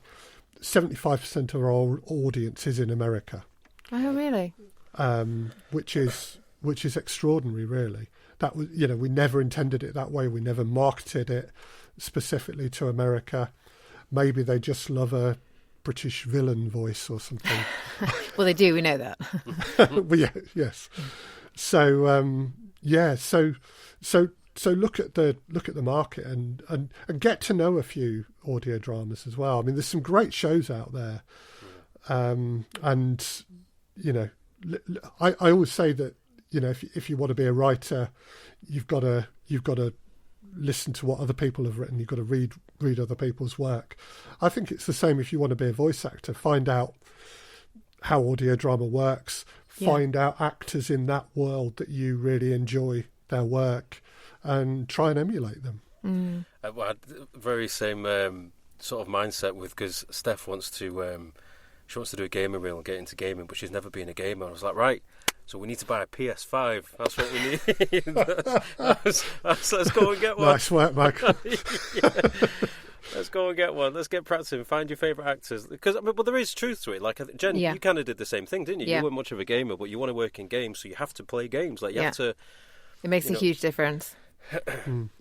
75% of our audience is in America. Oh, really? Which is extraordinary, really. That was, we never intended it that way. We never marketed it specifically to America. Maybe they just love a British villain voice or something. Well, they do. We know that. Well, yeah, yes. So so look at the market and get to know a few audio dramas as well. I mean, there's some great shows out there, and I always say that if you want to be a writer, you've got to listen to what other people have written. You've got to read other people's work. I think it's the same if you want to be a voice actor. Find out how audio drama works. Find out actors in that world that you really enjoy their work, and try and emulate them. Well, I had the very same sort of mindset because Steph wants to she wants to do a gaming reel and get into gaming, but she's never been a gamer. I was like, right, so we need to buy a PS5. That's what we need. Let's go and get one. Nice work, Michael. Let's go and get one. Let's get practicing. Find your favourite actors. But there is truth to it. Like, Jen, you kind of did the same thing, didn't you? You weren't much of a gamer, but you want to work in games, so you have to play games. Like, you have to. It makes a huge difference.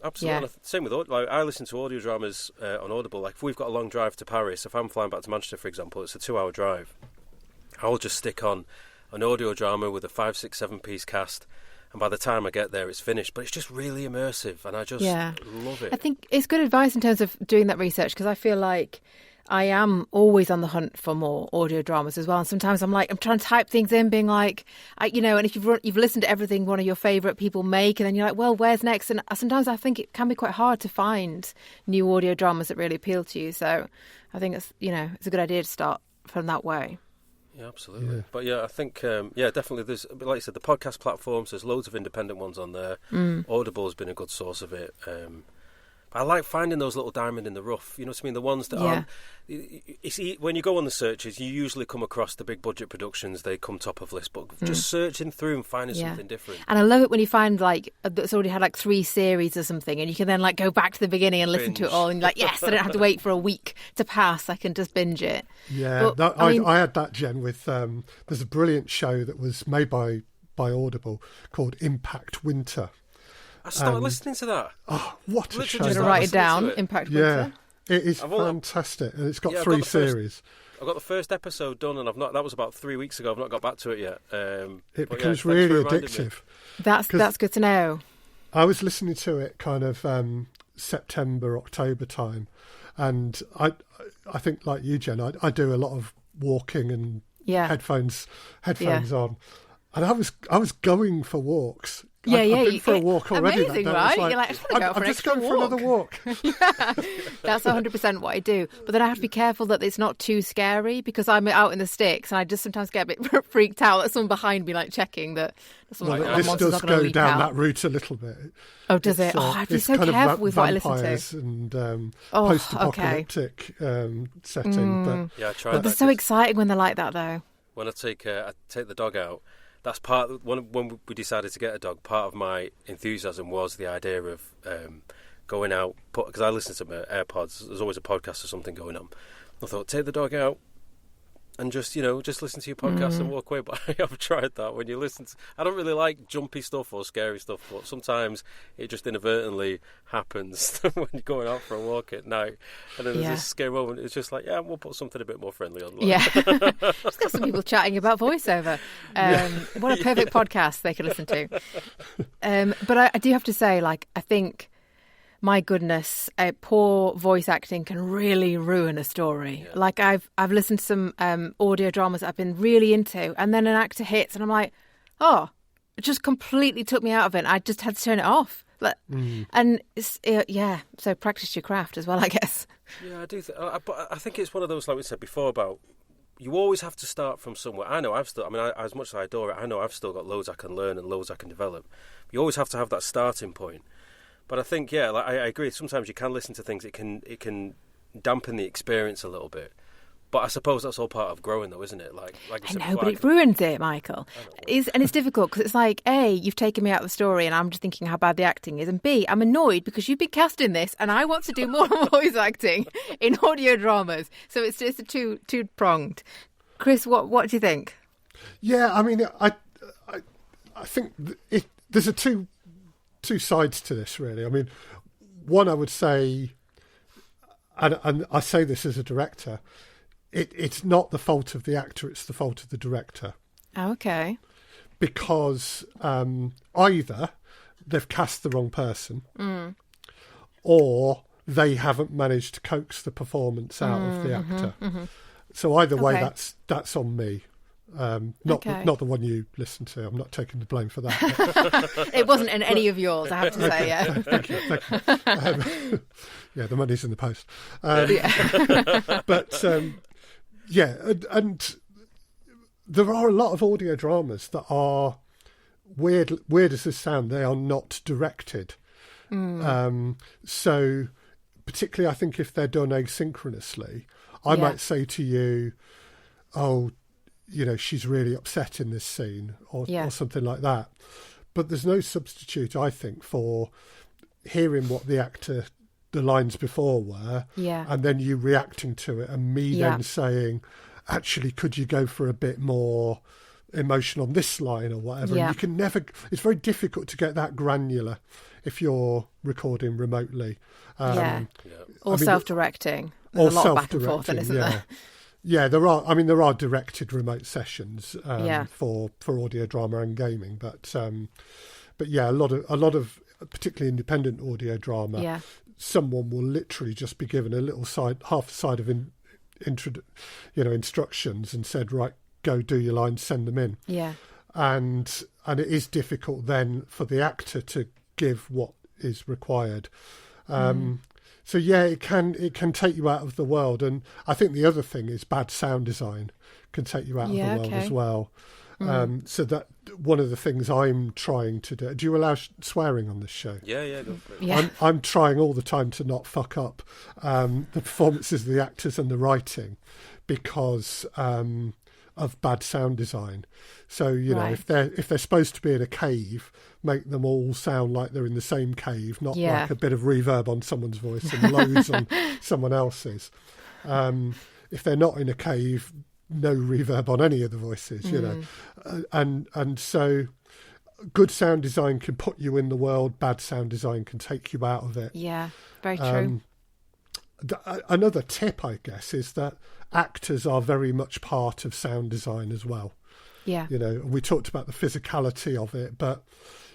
Absolutely. Yeah. Same with like I listen to audio dramas on Audible. Like, if we've got a long drive to Paris, if I'm flying back to Manchester, for example, it's a 2-hour drive. I'll just stick on an audio drama with a 5, 6, 7 piece cast, and by the time I get there, it's finished. But it's just really immersive, and I just love it. I think it's good advice in terms of doing that research, because I feel like I am always on the hunt for more audio dramas as well. And sometimes I'm trying to type things in, being like, and if you've listened to everything one of your favourite people make, and then you're like, well, where's next? And sometimes I think it can be quite hard to find new audio dramas that really appeal to you. So I think it's a good idea to start from that way. Yeah, absolutely. Yeah. But I think, definitely there's, like you said, the podcast platforms, there's loads of independent ones on there. Audible has been a good source of it. I like finding those little diamond in the rough. You know what I mean? The ones that aren't. When you go on the searches, you usually come across the big budget productions. They come top of list, but just searching through and finding something different. And I love it when you find like that's already had like 3 series or something, and you can then like go back to the beginning and listen to it all, and you're like, yes, I don't have to wait for a week to pass. I can just binge it. Yeah, but, I had that, Jen, with there's a brilliant show that was made by Audible called Impact Winter. I started listening to that. Oh, what a show! I'm going to write it down. Impact Winter. It is fantastic, and it's got 3 series. I got the first episode done, and I've not. That was about 3 weeks ago. I've not got back to it yet. It becomes really addictive. That's good to know. I was listening to it kind of September, October time, and I think like you, Jen, I do a lot of walking and headphones on, and I was going for walks. I've been for a walk already. Amazing, right? You're like, I'm just going for another walk. That's 100% what I do. But then I have to be careful that it's not too scary, because I'm out in the sticks and I just sometimes get a bit freaked out that someone behind me like checking that someone this does go down that route a little bit. Oh, does it? I have to be so careful with what I listen to. And post-apocalyptic setting. But I tried. But they're so exciting when they're like that, though. When I take the dog out. That's when we decided to get a dog. Part of my enthusiasm was the idea of going out, because I listen to my AirPods. There's always a podcast or something going on. I thought, take the dog out and just listen to your podcast and walk away. But I have tried that. When you listen to, I don't really like jumpy stuff or scary stuff, but sometimes it just inadvertently happens when you're going out for a walk at night, and then there's this scary moment. It's just like, we'll put something a bit more friendly on. Just got some people chatting about voiceover. What a perfect podcast they could listen to. But I do have to say, like, I think, my goodness, poor voice acting can really ruin a story. Yeah. Like I've listened to some audio dramas that I've been really into, and then an actor hits, and I'm like, oh, it just completely took me out of it. I just had to turn it off. And it's, so practice your craft as well, I guess. Yeah, I do. But I think it's one of those, like we said before, about you always have to start from somewhere. I know as much as I adore it, I know I've still got loads I can learn and loads I can develop. You always have to have that starting point. But I think, I agree. Sometimes you can listen to things. It can dampen the experience a little bit. But I suppose that's all part of growing, though, isn't it? Like I know, but it ruins it, Michael. And it's difficult because it's like, A, you've taken me out of the story, and I'm just thinking how bad the acting is, and B, I'm annoyed because you've been casting this, and I want to do more voice acting in audio dramas. So it's a two-pronged. Chris, what do you think? Yeah, I mean, I think there's two sides to this, really. I mean, one, I would say, and I say this as a director, it's not the fault of the actor, it's the fault of the director. Okay. Because either they've cast the wrong person, or they haven't managed to coax the performance out of the actor. So either way, that's on me. Not the one you listened to. I'm not taking the blame for that. It wasn't in any of yours, I have to say. Yeah. Thank you. The money's in the post. And there are a lot of audio dramas that are weird as this sound. They are not directed. So particularly, I think if they're done asynchronously, I might say to you, "Oh, she's really upset in this scene," or something like that. But there's no substitute, I think, for hearing what the lines before were, and then you reacting to it, and me then saying, actually, could you go for a bit more emotion on this line or whatever? And you can never, it's very difficult to get that granular if you're recording remotely. Or self-directing. There's a lot of back and forth, isn't there? Yeah, there are directed remote sessions for audio drama and gaming, but a lot of particularly independent audio drama, someone will literally just be given a little half side of instructions and said, right, go do your lines, send them in. Yeah, and it is difficult then for the actor to give what is required. So it can take you out of the world, and I think the other thing is bad sound design can take you out of the world as well. So that one of the things I'm trying to do. Do you allow swearing on this show? Yeah, go for it. Yeah. I'm trying all the time to not fuck up the performances of the actors and the writing because of bad sound design. So know, if they're supposed to be in a cave, make them all sound like they're in the same cave, not like a bit of reverb on someone's voice and loads on someone else's. If they're not in a cave, no reverb on any of the voices, you know. And so good sound design can put you in the world, bad sound design can take you out of it. Yeah, very true. Another tip, I guess, is that actors are very much part of sound design as well. Yeah. You know, we talked about the physicality of it, but,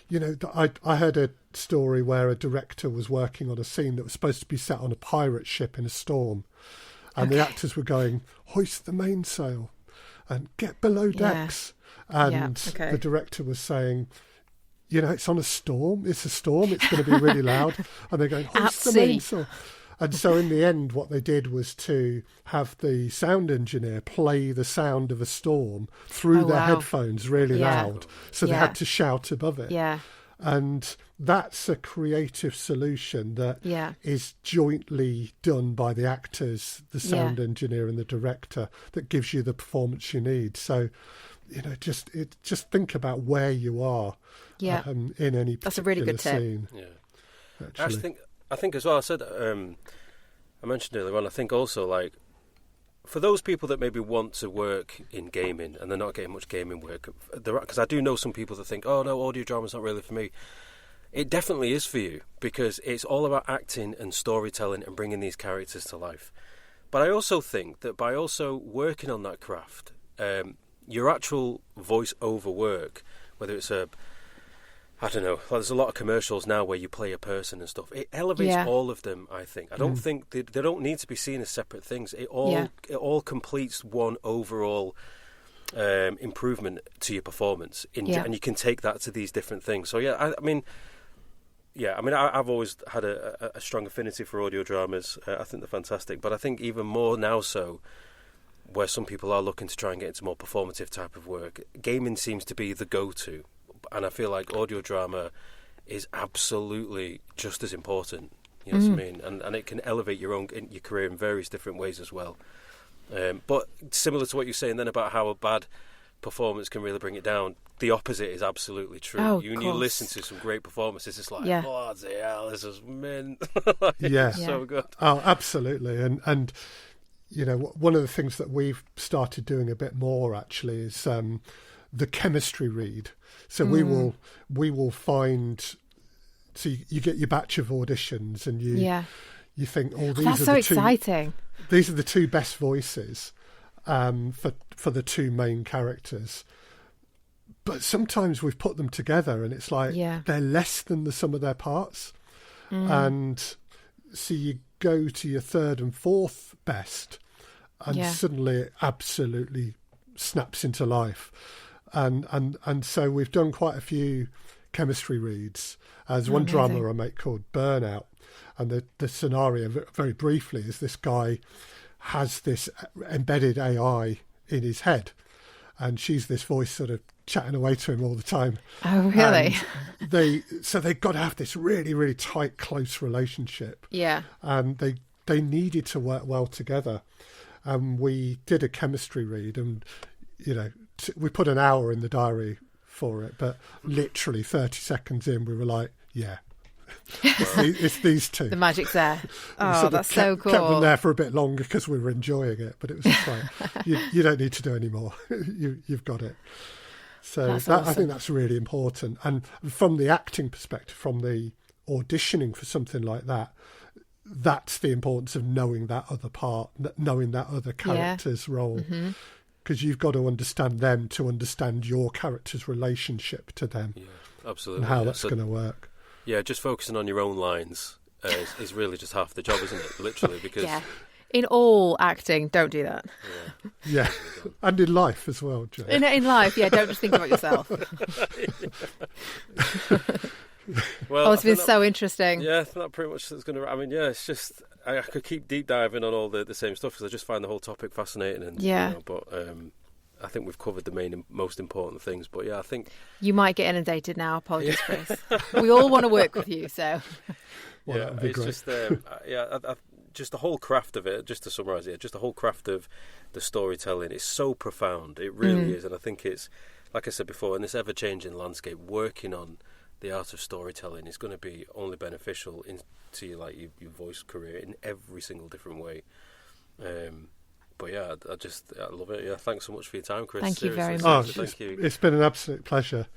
you know, I heard a story where a director was working on a scene that was supposed to be set on a pirate ship in a storm. And the actors were going, hoist the mainsail and get below decks. And the director was saying, you know, it's on a storm. It's a storm. It's going to be really loud. And they're going, hoist the mainsail. And so in the end, what they did was to have the sound engineer play the sound of a storm through their headphones really loud. So they had to shout above it. Yeah. And that's a creative solution that is jointly done by the actors, the sound engineer and the director that gives you the performance you need. So, you know, just think about where you are in any particular That's a really good tip. scene. Yeah. Actually. I think as well, I said, I mentioned earlier on, I think also, like, for those people that maybe want to work in gaming and they're not getting much gaming work, because I do know some people that think, oh, no, audio drama's not really for me. It definitely is for you, because it's all about acting and storytelling and bringing these characters to life. But I also think that by also working on that craft, your actual voice-over work, whether it's I don't know, there's a lot of commercials now where you play a person and stuff. It elevates all of them, I think. I don't think they don't need to be seen as separate things. It all completes one overall improvement to your performance. And you can take that to these different things. So, I've always had a strong affinity for audio dramas. I think they're fantastic. But I think even more now so, where some people are looking to try and get into more performative type of work, gaming seems to be the go-to. And I feel like audio drama is absolutely just as important. You know what I mean? And it can elevate your career in various different ways as well. But similar to what you're saying then about how a bad performance can really bring it down, the opposite is absolutely true. Oh, when you listen to some great performances, it's like, bloody hell, this is mint. So good. Oh, absolutely. And you know, one of the things that we've started doing a bit more actually is the chemistry read. So we will find. So you get your batch of auditions, and you think, oh, these are exciting. These are the two best voices for the two main characters. But sometimes we've put them together, and it's like they're less than the sum of their parts. And so you go to your third and fourth best, and suddenly it absolutely snaps into life. And so we've done quite a few chemistry reads. There's one drama I make called Burnout, and the scenario, very briefly, is this guy has this embedded AI in his head, and she's this voice sort of chatting away to him all the time. Oh, really? They've got to have this really, really tight, close relationship. Yeah. And they needed to work well together. And we did a chemistry read, and you know, we put an hour in the diary for it, but literally 30 seconds in, we were like, it's these two. The magic's there. Oh, that's so cool. Kept them there for a bit longer because we were enjoying it, but it was just like, you don't need to do any more. You've got it. So awesome. I think that's really important. And from the acting perspective, from the auditioning for something like that, that's the importance of knowing that other part, knowing that other character's role. Because you've got to understand them to understand your character's relationship to them. Yeah, absolutely. And how that's going to work. Yeah, just focusing on your own lines is really just half the job, isn't it? Literally, because... Yeah. In all acting, don't do that. Yeah. And in life as well, Joe. In life, don't just think about yourself. Well, it's been so interesting. Yeah, that pretty much is going to... I mean, it's just... I could keep deep diving on all the same stuff because I just find the whole topic fascinating. And, you know, but I think we've covered the main and most important things. But yeah, I think you might get inundated now. Apologies, Chris. We all want to work with you, so. Well, yeah, it's great. just just the whole craft of it. Just to summarise it, just the whole craft of the storytelling is so profound. It really is, and I think it's, like I said before, in this ever-changing landscape, working on the art of storytelling is going to be only beneficial to your voice career in every single different way. But yeah, I love it. Yeah, thanks so much for your time, Chris. Thank you very Oh, much. Thank you. It's been an absolute pleasure.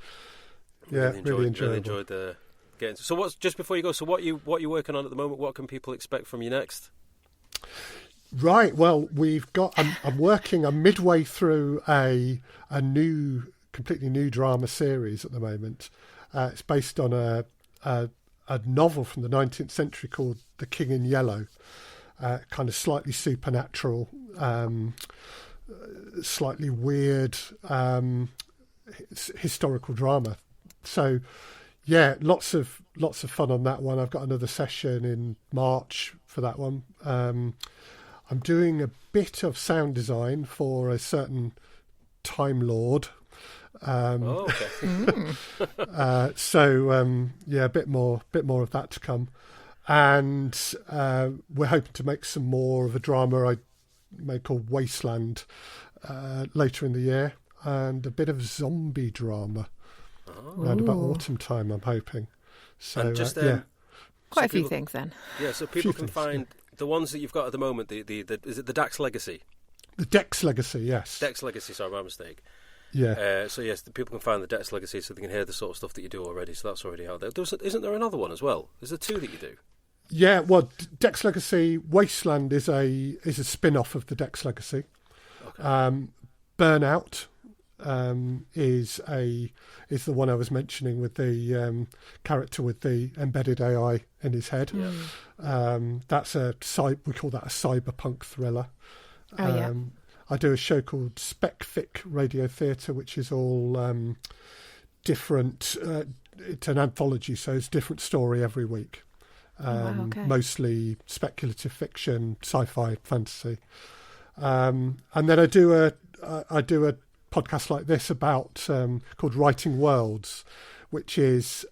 Yeah, really enjoyable. Really enjoyed getting. So what's just before you go? So what you working on at the moment? What can people expect from you next? Right. Well, I'm midway through a completely new drama series at the moment. It's based on a novel from the 19th century called The King in Yellow. Kind of slightly supernatural, slightly weird historical drama. So, yeah, lots of fun on that one. I've got another session in March for that one. I'm doing a bit of sound design for a certain Time Lord. Okay. Yeah, a bit more of that to come. And we're hoping to make some more of a drama I may call Wasteland later in the year, and a bit of zombie drama around about autumn time, I'm hoping. So and just, quite a few things then. Yeah, so people can find the ones that you've got at the moment. Is it the Dax Legacy? The Dex Legacy, yes. Dex Legacy, sorry, my mistake. Yeah. So yes, the people can find the Dex Legacy, so they can hear the sort of stuff that you do already. So that's already out there. Isn't there another one as well? Is there two that you do? Yeah, well, Dex Legacy Wasteland is a spin-off of the Dex Legacy. Okay. Burnout is the one I was mentioning with the character with the embedded AI in his head. Yeah. That's we call that a cyberpunk thriller. Oh, yeah. I do a show called Specfic Radio Theatre, which is all different. It's an anthology, so it's a different story every week. Okay. Mostly speculative fiction, sci-fi, fantasy, and then I do a podcast like this about called Writing Worlds, which is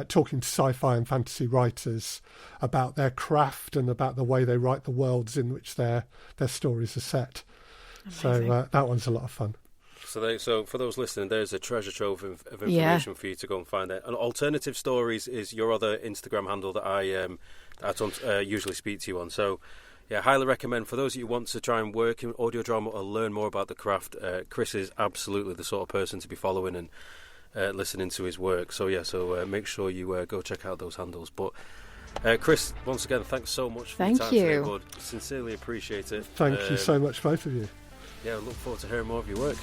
talking to sci-fi and fantasy writers about their craft and about the way they write the worlds in which their stories are set. Amazing. So that one's a lot of fun. So for those listening, there's a treasure trove of information for you to go and find it. And Alternative Stories is your other Instagram handle that I don't usually speak to you on. So yeah, highly recommend for those of you who want to try and work in audio drama or learn more about the craft. Chris is absolutely the sort of person to be following and listening to his work. So yeah, make sure you go check out those handles. But Chris, once again, thanks so much for your time today, bud. Sincerely appreciate it. Thank you so much, both of you. Yeah, I look forward to hearing more of your work.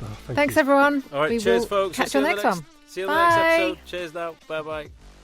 Oh, Thanks, everyone. All right, cheers, folks. Catch you on the next one. See you on the next episode. Cheers now. Bye-bye.